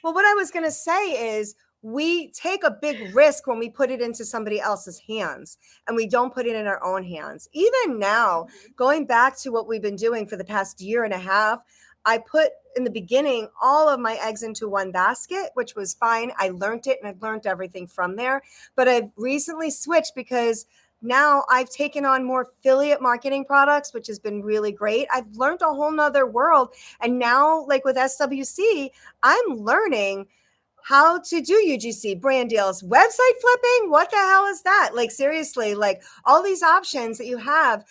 Speaker 1: Well, what I was going to say is we take a big risk when we put it into somebody else's hands and we don't put it in our own hands. Even now, going back to what we've been doing for the past year and a half, I put in the beginning all of my eggs into one basket, which was fine. I learned it and I've learned everything from there. But I've recently switched because now I've taken on more affiliate marketing products, which has been really great. I've learned a whole nother world. And now, like with SWC, I'm learning how to do UGC, brand deals, website flipping. What the hell is that? Like, seriously, like all these options that you have,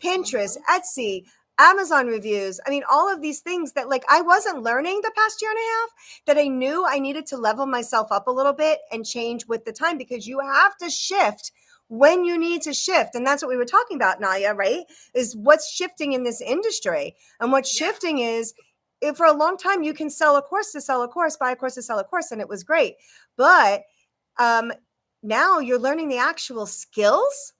Speaker 1: Pinterest, Etsy, Amazon reviews. I mean, all of these things that like I wasn't learning the past year and a half that I knew I needed to level myself up a little bit and change with the time, because you have to shift when you need to shift. And that's what we were talking about, Nadia, right? Is what's shifting in this industry. And what's shifting is, if for a long time you can sell a course to sell a course, buy a course to sell a course, and it was great. But now you're learning the actual skills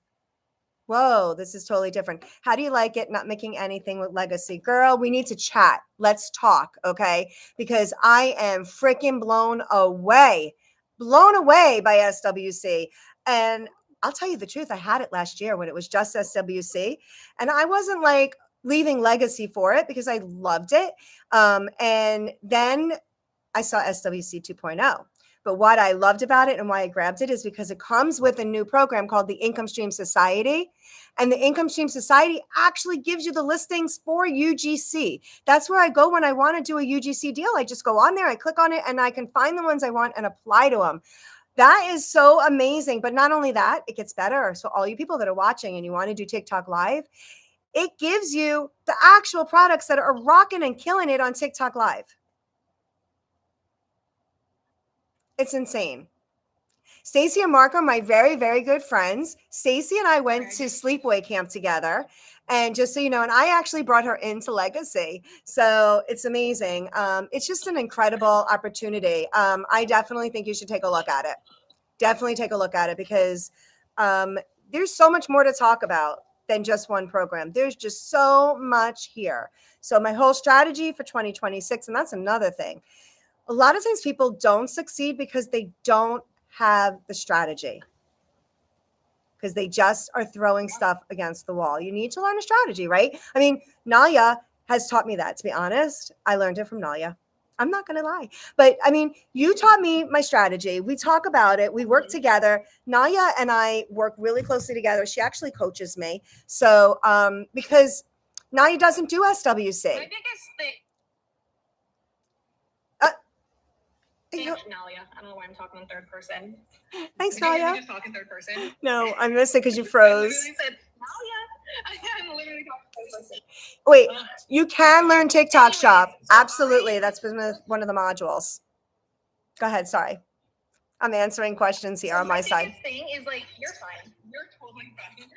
Speaker 1: Whoa, this is totally different. How do you like it not making anything with Legacy? Girl, we need to chat. Let's talk, okay? Because I am freaking blown away by SWC. And I'll tell you the truth, I had it last year when it was just SWC. And I wasn't like leaving Legacy for it because I loved it. And then I saw SWC 2.0. But what I loved about it and why I grabbed it is because it comes with a new program called the Income Stream Society. And the Income Stream Society actually gives you the listings for UGC. That's where I go when I want to do a UGC deal. I just go on there, I click on it, and I can find the ones I want and apply to them. That is so amazing. But not only that, it gets better. So all you people that are watching and you want to do TikTok Live, it gives you the actual products that are rocking and killing it on TikTok Live. It's insane. Stacy and Mark are my very, very good friends. Stacy and I went to sleepaway camp together. And just so you know, and I actually brought her into Legacy. So it's amazing. It's just an incredible opportunity. I definitely think you should take a look at it. Definitely take a look at it because there's so much more to talk about than just one program. There's just so much here. So my whole strategy for 2026, and that's another thing. A lot of times people don't succeed because they don't have the strategy, because they just are throwing stuff against the wall. You need to learn a strategy, right? I mean, Nalia has taught me that, to be honest. I learned it from Nalia. I'm not going to lie. But I mean, you taught me my strategy. We talk about it. We work together. Nalia and I work really closely together. She actually coaches me. So because Nalia doesn't do SWC.
Speaker 2: My biggest thing. Nalia. I don't know why I'm talking in third person.
Speaker 1: Thanks,
Speaker 2: Nalia.
Speaker 1: Nalia.
Speaker 2: You just talk in third person.
Speaker 1: No, I missed it because you froze.
Speaker 2: I literally said Nalia. I'm literally talking third person.
Speaker 1: Wait, you can learn TikTok Shop. Absolutely. That's one of the modules. Go ahead. Sorry. I'm answering questions here on my side.
Speaker 2: My biggest thing is like, you're fine. You're totally fine.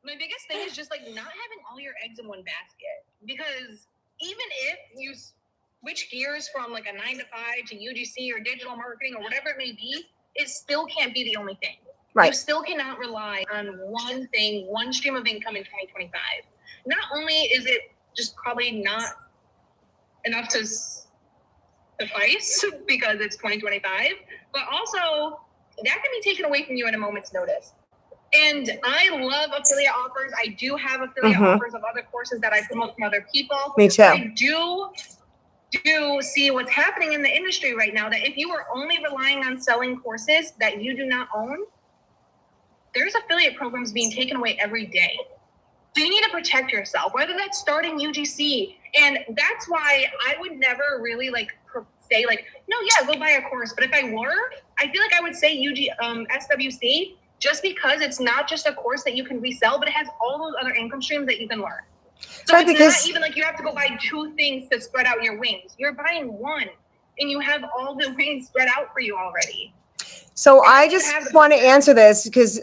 Speaker 2: My biggest thing is just like not having all your eggs in one basket. Because even if you switch gears from like a 9 to 5 to UGC or digital marketing or whatever it may be, it still can't be the only thing.
Speaker 1: Right.
Speaker 2: You still cannot rely on one thing, one stream of income in 2025. Not only is it just probably not enough to suffice because it's 2025, but also that can be taken away from you at a moment's notice. And I love affiliate offers. I do have affiliate offers of other courses that I promote from other people.
Speaker 1: Me too.
Speaker 2: I do see what's happening in the industry right now, that if you are only relying on selling courses that you do not own, there's affiliate programs being taken away every day. So you need to protect yourself, whether that's starting UGC. And that's why I would never really say no, yeah, go buy a course. But if I were, I feel like I would say SWC, just because it's not just a course that you can resell, but it has all those other income streams that you can learn. So right, it's not even like you have to go buy 2 things to spread out your wings. You're buying one and you have all the wings spread out for you already.
Speaker 1: So I just want to answer this because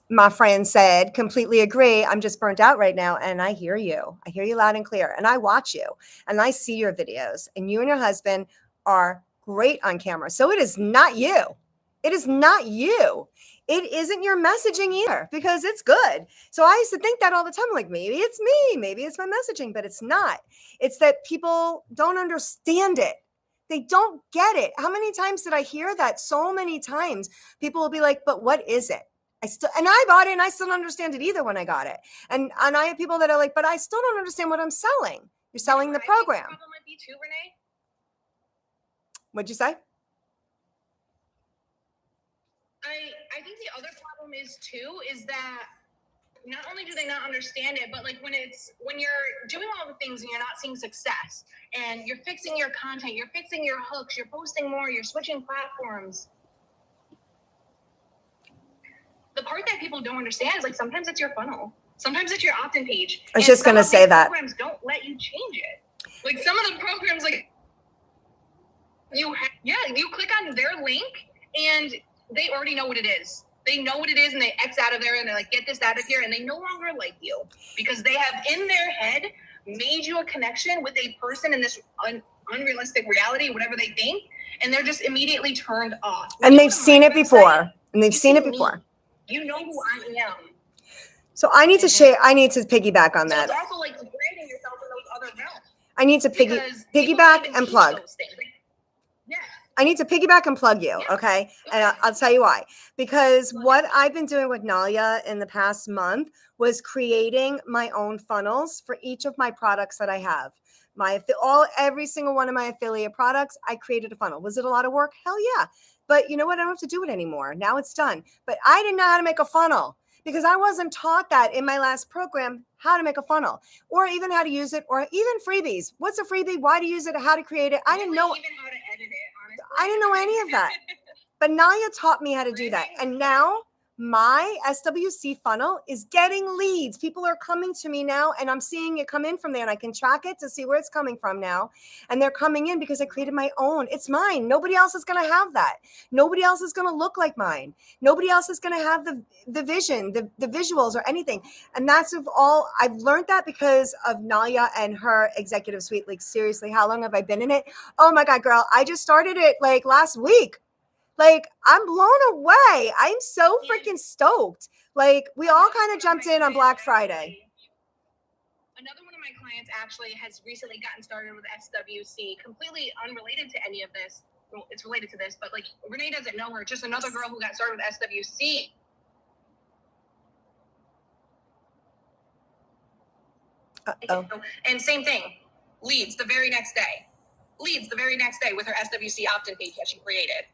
Speaker 1: my friend said, completely agree. I'm just burnt out right now. And I hear you. I hear you loud and clear. And I watch you and I see your videos, and you and your husband are great on camera. So it is not you. It is not you. It isn't your messaging either, because it's good. So I used to think that all the time, like maybe it's me, maybe it's my messaging, but it's not. It's that people don't understand it. They don't get it. How many times did I hear that? So many times people will be like, but what is it? And I bought it and I still don't understand it either when I got it. And I have people that are like, but I still don't understand what I'm selling. You're selling the program.
Speaker 2: I think the problem might be too, Renee.
Speaker 1: What'd you say?
Speaker 2: I think the other problem is that not only do they not understand it, but like when you're doing all the things and you're not seeing success, and you're fixing your content, you're fixing your hooks, you're posting more, you're switching platforms. The part that people don't understand is like sometimes it's your funnel, sometimes it's your opt-in page.
Speaker 1: I was just gonna say that
Speaker 2: programs don't let you change it. Like some of the programs, like you click on their link and they already know what it is. They know what it is and they X out of there and they're like, get this out of here. And they no longer like you because they have in their head made you a connection with a person in this unrealistic reality, whatever they think. And they're just immediately turned off.
Speaker 1: And they've seen it before. And they've seen it before.
Speaker 2: You know who I am.
Speaker 1: So I need to share. I need to piggyback on
Speaker 2: So
Speaker 1: that.
Speaker 2: it's also like branding yourself in those other realms.
Speaker 1: I need to
Speaker 2: Because people
Speaker 1: piggyback
Speaker 2: can't
Speaker 1: and
Speaker 2: teach
Speaker 1: plug.
Speaker 2: those things. Like, yeah.
Speaker 1: I need to piggyback and plug you, okay? And I'll tell you why. Because what I've been doing with Nalia in the past month was creating my own funnels for each of my products that I have. Every single one of my affiliate products, I created a funnel. Was it a lot of work? Hell yeah. But you know what? I don't have to do it anymore. Now it's done. But I didn't know how to make a funnel because I wasn't taught that in my last program, how to make a funnel or even how to use it or even freebies. What's a freebie? Why to use it? How to create it? I didn't know.
Speaker 2: Even how to edit it, honestly.
Speaker 1: I didn't know any of that. But Nalia taught me how to do that. And now my SWC funnel is getting leads. People are coming to me now and I'm seeing it come in from there and I can track it to see where it's coming from now. And they're coming in because I created my own. It's mine. Nobody else is going to have that. Nobody else is going to look like mine. Nobody else is going to have the vision, the visuals or anything. And that's of all I've learned that because of Nalia and her executive suite. Like seriously, how long have I been in it? Oh my God, girl. I just started it like last week. Like, I'm blown away. I'm so freaking stoked. Like, we all kind of jumped in on Black Friday.
Speaker 2: Another one of my clients actually has recently gotten started with SWC, completely unrelated to any of this. Well, it's related to this, but like Renee doesn't know her. Just another girl who got started with SWC.
Speaker 1: Uh-oh.
Speaker 2: And same thing, leads the very next day. Leads the very next day with her SWC opt-in page that she created.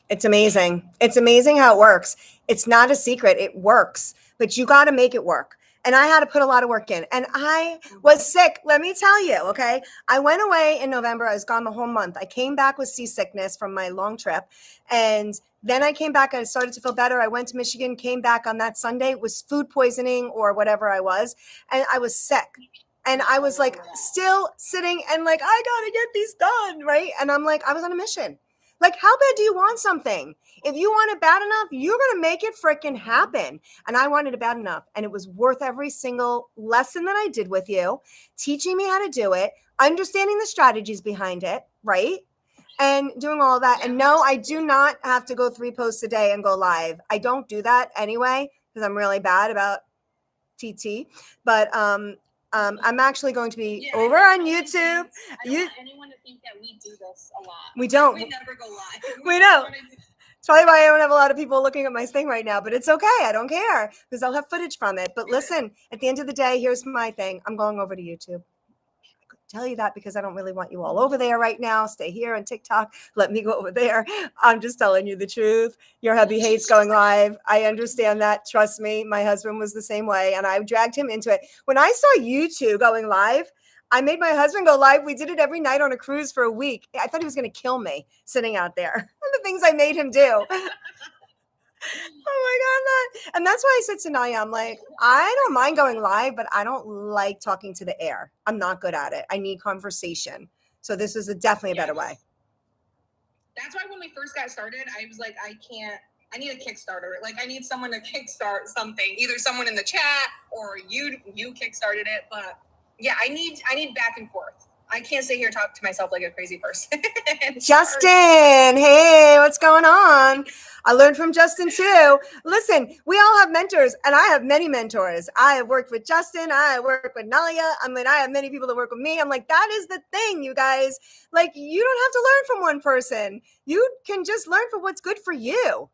Speaker 1: It's amazing. It's amazing how it works. It's not a secret. It works, but you got to make it work. And I had to put a lot of work in. And I was sick. Let me tell you, okay? I went away in November. I was gone the whole month. I came back with seasickness from my long trip. And then I came back. I started to feel better. I went to Michigan, came back on that Sunday. It was food poisoning or whatever I was. And I was sick. And I was like still sitting and like, I got to get these done, right? And I'm like, I was on a mission. Like, how bad do you want something? If you want it bad enough, you're going to make it freaking happen. And I wanted it bad enough. And it was worth every single lesson that I did with you, teaching me how to do it, understanding the strategies behind it, right? And doing all that. And no, I do not have to go 3 posts a day and go live. I don't do that anyway, because I'm really bad about TT. But I'm actually going to be over on YouTube.
Speaker 2: I don't want anyone to think that we do this a lot.
Speaker 1: We don't.
Speaker 2: We never go live.
Speaker 1: We don't. It's probably why I don't have a lot of people looking at my thing right now, but it's okay. I don't care because I'll have footage from it. But listen, at the end of the day, here's my thing. I'm going over to YouTube. Tell you that because I don't really want you all over there right now. Stay here on TikTok. Let me go over there. I'm just telling you the truth. Your hubby hates going live. I understand that. Trust me. My husband was the same way and I dragged him into it. When I saw you two going live, I made my husband go live. We did it every night on a cruise for a week. I thought he was going to kill me sitting out there. The things I made him do. Oh my God. And that's why I said to Naya, I'm like, I don't mind going live, but I don't like talking to the air. I'm not good at it. I need conversation. So this is definitely a better way.
Speaker 2: That's why when we first got started, I was like, I need a Kickstarter. Like I need someone to kickstart something, either someone in the chat or you kickstarted it. But yeah, I need back and forth. I can't sit here and talk to myself like a crazy person.
Speaker 1: Justin, hey, what's going on? I learned from Justin too. Listen, we all have mentors and I have many mentors. I have worked with Justin. I work with Nalia. I mean, I have many people that work with me. I'm like, that is the thing, you guys. Like, you don't have to learn from one person. You can just learn from what's good for you.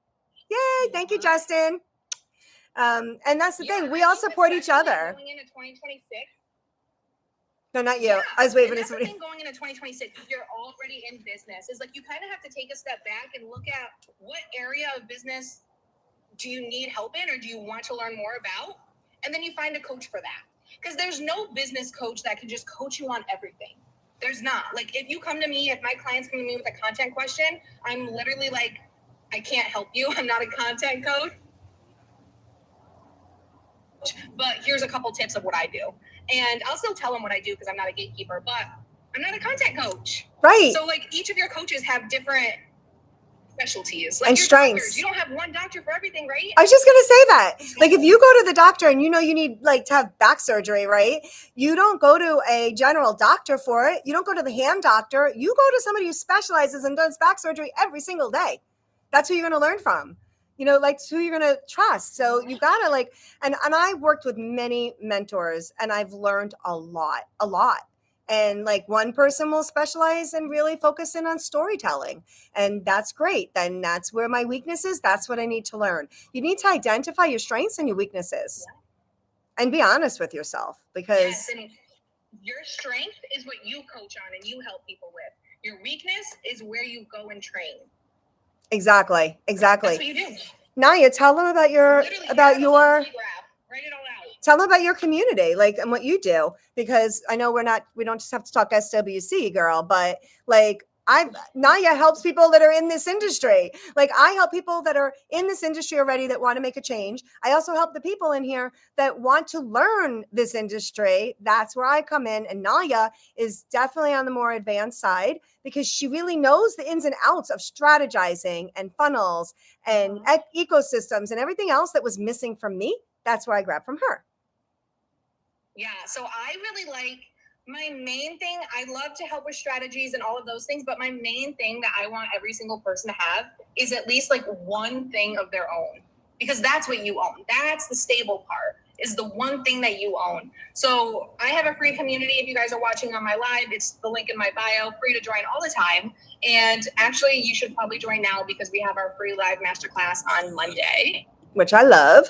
Speaker 1: Yay. Thank you, Justin. And that's the thing. We all support each other.
Speaker 2: Going into 2026.
Speaker 1: No, not you.
Speaker 2: Yeah.
Speaker 1: I was waving
Speaker 2: at
Speaker 1: somebody.
Speaker 2: The thing going into 2026, if you're already in business, is like you kind of have to take a step back and look at what area of business do you need help in or do you want to learn more about? And then you find a coach for that. Because there's no business coach that can just coach you on everything. There's not. Like if you come to me, if my clients come to me with a content question, I'm literally like, I can't help you. I'm not a content coach. But here's a couple tips of what I do. And I'll still tell them what I do because I'm not a gatekeeper, but I'm not a content coach.
Speaker 1: Right.
Speaker 2: So like each of your coaches have different specialties. Like
Speaker 1: and
Speaker 2: your
Speaker 1: strengths.
Speaker 2: Doctors, you don't have one doctor for everything, right?
Speaker 1: I was just going to say that. Like if you go to the doctor and you know you need like to have back surgery, right? You don't go to a general doctor for it. You don't go to the hand doctor. You go to somebody who specializes and does back surgery every single day. That's who you're going to learn from. you know, like who you're going to trust. So you got to like, and I worked with many mentors and I've learned a lot. And like one person will specialize and really focus in on storytelling. And that's great. Then that's where my weakness is. That's what I need to learn. You need to identify your strengths and your weaknesses and be honest with yourself, because
Speaker 2: yes, and your strength is what you coach on and you help people with. Your weakness is where you go and train.
Speaker 1: Exactly.
Speaker 2: That's what you do.
Speaker 1: Naya, tell them about your,
Speaker 2: Literally,
Speaker 1: about your,
Speaker 2: write it all out.
Speaker 1: tell them about your community, like, and what you do, because I know we don't just have to talk SWC, girl, but like Naya helps people that are in this industry. Like I help people that are in this industry already that want to make a change. I also help the people in here that want to learn this industry. That's where I come in. And Naya is definitely on the more advanced side because she really knows the ins and outs of strategizing and funnels and ecosystems and everything else that was missing from me. That's where I grab from her.
Speaker 2: Yeah. So I really like, my main thing, I love to help with strategies and all of those things, but my main thing that I want every single person to have is at least like one thing of their own, because that's what you own. That's the stable part, is the one thing that you own. So I have a free community. If you guys are watching on my live, it's the link in my bio, free to join all the time. And actually you should probably join now because we have our free live masterclass on Monday,
Speaker 1: which I love.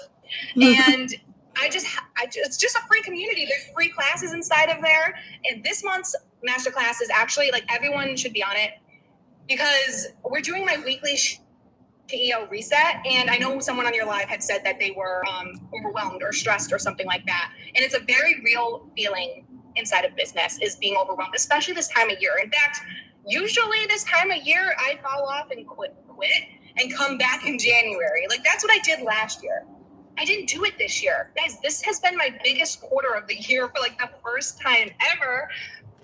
Speaker 2: And it's just a free community. There's free classes inside of there. And this month's masterclass is actually like, everyone should be on it because we're doing my weekly CEO reset. And I know someone on your live had said that they were overwhelmed or stressed or something like that. And it's a very real feeling inside of business, is being overwhelmed, especially this time of year. In fact, usually this time of year, I fall off and quit and come back in January. Like that's what I did last year. I didn't do it this year. Guys, this has been my biggest quarter of the year for like the first time ever.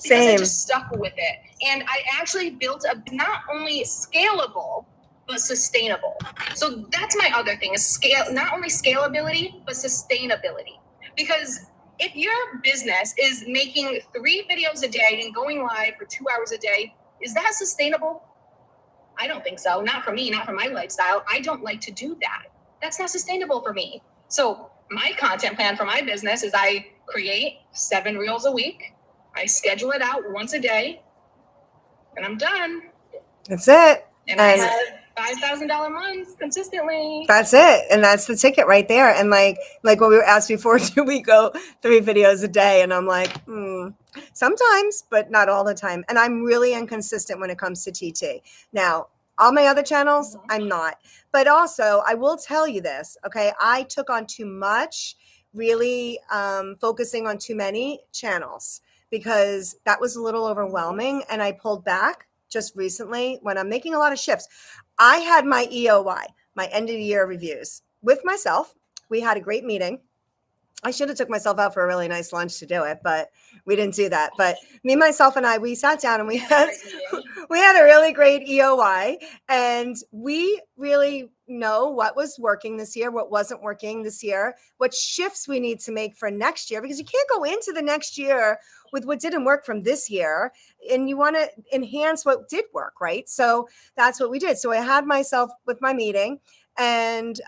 Speaker 2: Because I just stuck with it. And I actually built a not only scalable, but sustainable. So that's my other thing, is not only scalability, but sustainability. Because if your business is making 3 videos a day and going live for 2 hours a day, is that sustainable? I don't think so. Not for me, not for my lifestyle. I don't like to do that. That's not sustainable for me. So my content plan for my business is I create 7 reels a week. I schedule it out once a day and I'm done.
Speaker 1: That's it.
Speaker 2: And I have $5,000 months consistently.
Speaker 1: That's it. And that's the ticket right there. And like what we were asked before, do we go 3 videos a day? And I'm like, sometimes, but not all the time. And I'm really inconsistent when it comes to TT. Now, all my other channels, I'm not. But also, I will tell you this, okay? I took on too much, really focusing on too many channels because that was a little overwhelming. And I pulled back just recently when I'm making a lot of shifts. I had my EOY, my end of the year reviews with myself. We had a great meeting. I should have took myself out for a really nice lunch to do it, but we didn't do that. But me, myself, and I, we sat down and we had a really great EOY, and we really know what was working this year, what wasn't working this year, what shifts we need to make for next year, because you can't go into the next year with what didn't work from this year, and you want to enhance what did work, right? So that's what we did. So I had myself with my meeting, and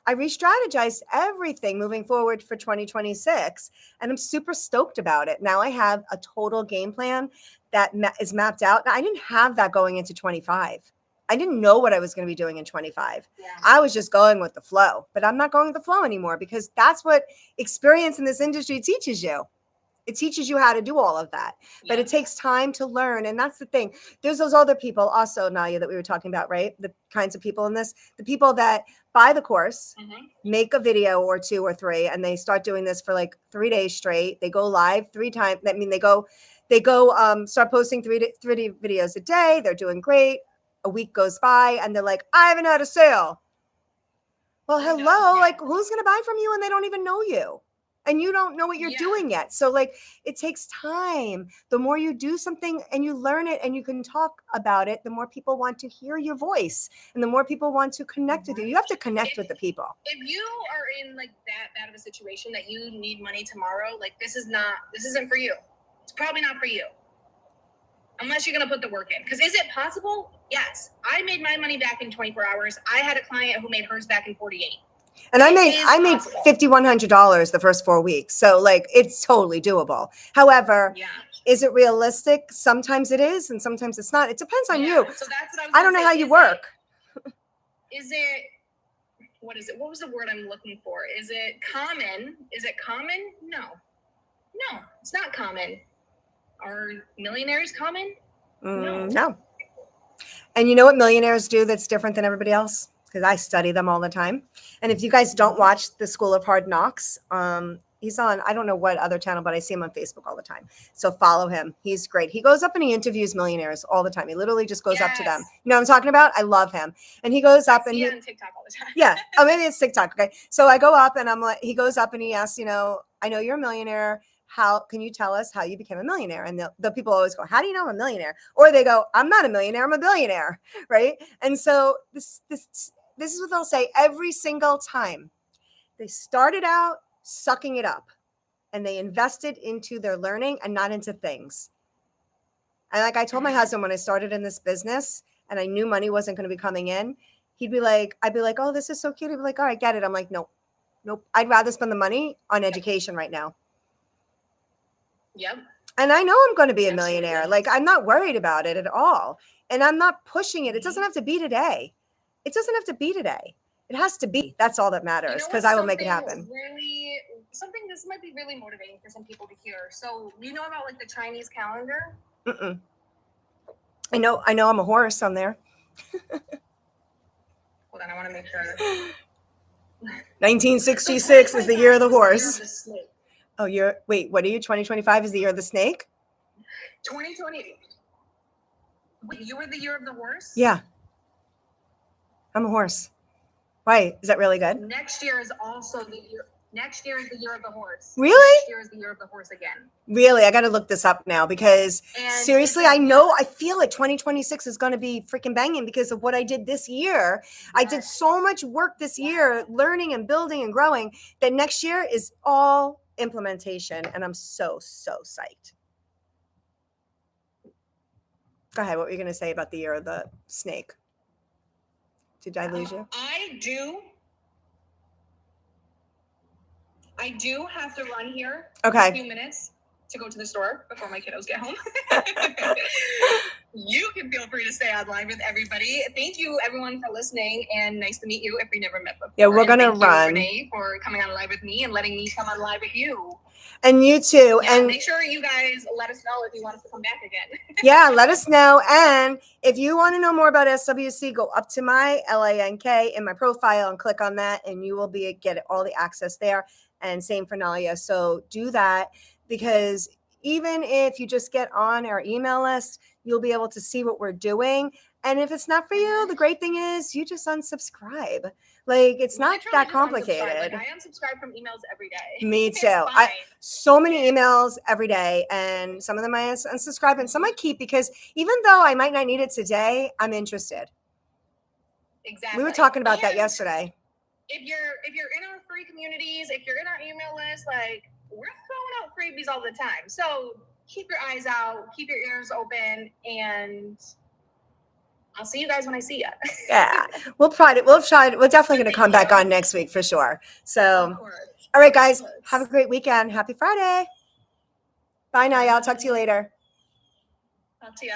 Speaker 1: I re-strategized everything moving forward for 2026, and I'm super stoked about it. Now I have a total game plan that is mapped out. Now, I didn't have that going into 25. I didn't know what I was going to be doing in 25. Yeah. I was just going with the flow, but I'm not going with the flow anymore because that's what experience in this industry teaches you. It teaches you how to do all of that, but it takes time to learn. And that's the thing. There's those other people also, Naya, that we were talking about, right? The kinds of people in this, the people that buy the course, make a video or 2 or 3, and they start doing this for like 3 days straight. They go live 3 times. I mean, they go start posting 3 videos a day. They're doing great. A week goes by and they're like, I haven't had a sale. Well, hello, like who's going to buy from you and they don't even know you? And you don't know what you're doing yet. So like, it takes time. The more you do something and you learn it and you can talk about it, the more people want to hear your voice and the more people want to connect with you. You have to connect with the people.
Speaker 2: If you are in like that bad of a situation that you need money tomorrow, like this isn't for you. It's probably not for you. unless you're going to put the work in. Because is it possible? Yes. I made my money back in 24 hours. I had a client who made hers back in 48.
Speaker 1: And I made $5,100 the first 4 weeks. So like, it's totally doable. However,
Speaker 2: Yeah.
Speaker 1: is it realistic? Sometimes it is, and sometimes it's not. It depends on you.
Speaker 2: So that's what
Speaker 1: I don't know how you work.
Speaker 2: Is it, what is it? What was the word I'm looking for? Is it common? Is it common? No, it's not common. Are millionaires common?
Speaker 1: No. And you know what millionaires do that's different than everybody else? Because I study them all the time. And if you guys don't watch the School of Hard Knocks, he's on, I don't know what other channel, but I see him on Facebook all the time. So follow him. He's great. He goes up and he interviews millionaires all the time. He literally just goes up to them. You know what I'm talking about? I love him. And he goes up and he
Speaker 2: on TikTok all the time.
Speaker 1: Yeah. Oh, maybe it's TikTok. Okay. So I go up and I'm like, he goes up and he asks, I know you're a millionaire. How can you tell us how you became a millionaire? And the people always go, how do you know I'm a millionaire? Or they go, I'm not a millionaire, I'm a billionaire. Right. And so this is what they'll say every single time. They started out sucking it up and they invested into their learning and not into things. And like I told my husband when I started in this business and I knew money wasn't going to be coming in, I'd be like, oh, this is so cute. He'd be like, all right, get it. I'm like, nope. I'd rather spend the money on education right now.
Speaker 2: Yep.
Speaker 1: And I know I'm going to be a millionaire. Like, I'm not worried about it at all. And I'm not pushing it. It doesn't have to be today. It has to be. That's all that matters because I will make it happen.
Speaker 2: This might be really motivating for some people to hear. So you know about like the Chinese calendar?
Speaker 1: Mm-mm. I know I'm a horse on there.
Speaker 2: Hold on, I want to make sure.
Speaker 1: 1966 is the year of the horse. Oh, wait, what are you? 2025 is the year of the snake?
Speaker 2: 2020. Wait, you were the year of the horse?
Speaker 1: Yeah. I'm a horse. Why? Is that really good?
Speaker 2: Next year is also the year. Next year is the year of the horse.
Speaker 1: Really?
Speaker 2: Next year is the year of the horse again.
Speaker 1: Really? I got to look this up now because seriously, I feel like 2026 is going to be freaking banging because of what I did this year. Yes. I did so much work this year, learning and building and growing, that next year is all implementation. And I'm so psyched. Go ahead. What were you going to say about the year of the snake? Did I lose you?
Speaker 2: I do have to run here
Speaker 1: for
Speaker 2: a few minutes to go to the store before my kiddos get home. You can feel free to stay online with everybody. Thank you, everyone, for listening, and nice to meet you if we never met before.
Speaker 1: Yeah, we're going to run.
Speaker 2: Thank you, Renee, for coming on live with me and letting me come on live with you.
Speaker 1: And you too.
Speaker 2: Yeah,
Speaker 1: and
Speaker 2: make sure you guys let us know if you want us to come back again.
Speaker 1: Yeah, let us know. And if you want to know more about SWC, go up to my LANK in my profile and click on that, and you will get all the access there. And same for Nalia. So do that, because even if you just get on our email list, you'll be able to see what we're doing. And if it's not for you, the great thing is you just unsubscribe. Like, it's not that complicated.
Speaker 2: Like, I unsubscribe from emails every day.
Speaker 1: Me too. So many emails every day, and some of them I unsubscribe and some I keep because even though I might not need it today, I'm interested.
Speaker 2: Exactly.
Speaker 1: We were talking about that yesterday.
Speaker 2: If you're in our free communities, if you're in our email list, like, we're throwing out freebies all the time. So keep your eyes out, keep your ears open, and I'll see you guys when I see you.
Speaker 1: Yeah, we'll try it. We're definitely going to come back on next week for sure. So, all right, guys, have a great weekend. Happy Friday. Bye now, y'all. Talk to you later.
Speaker 2: Talk to you.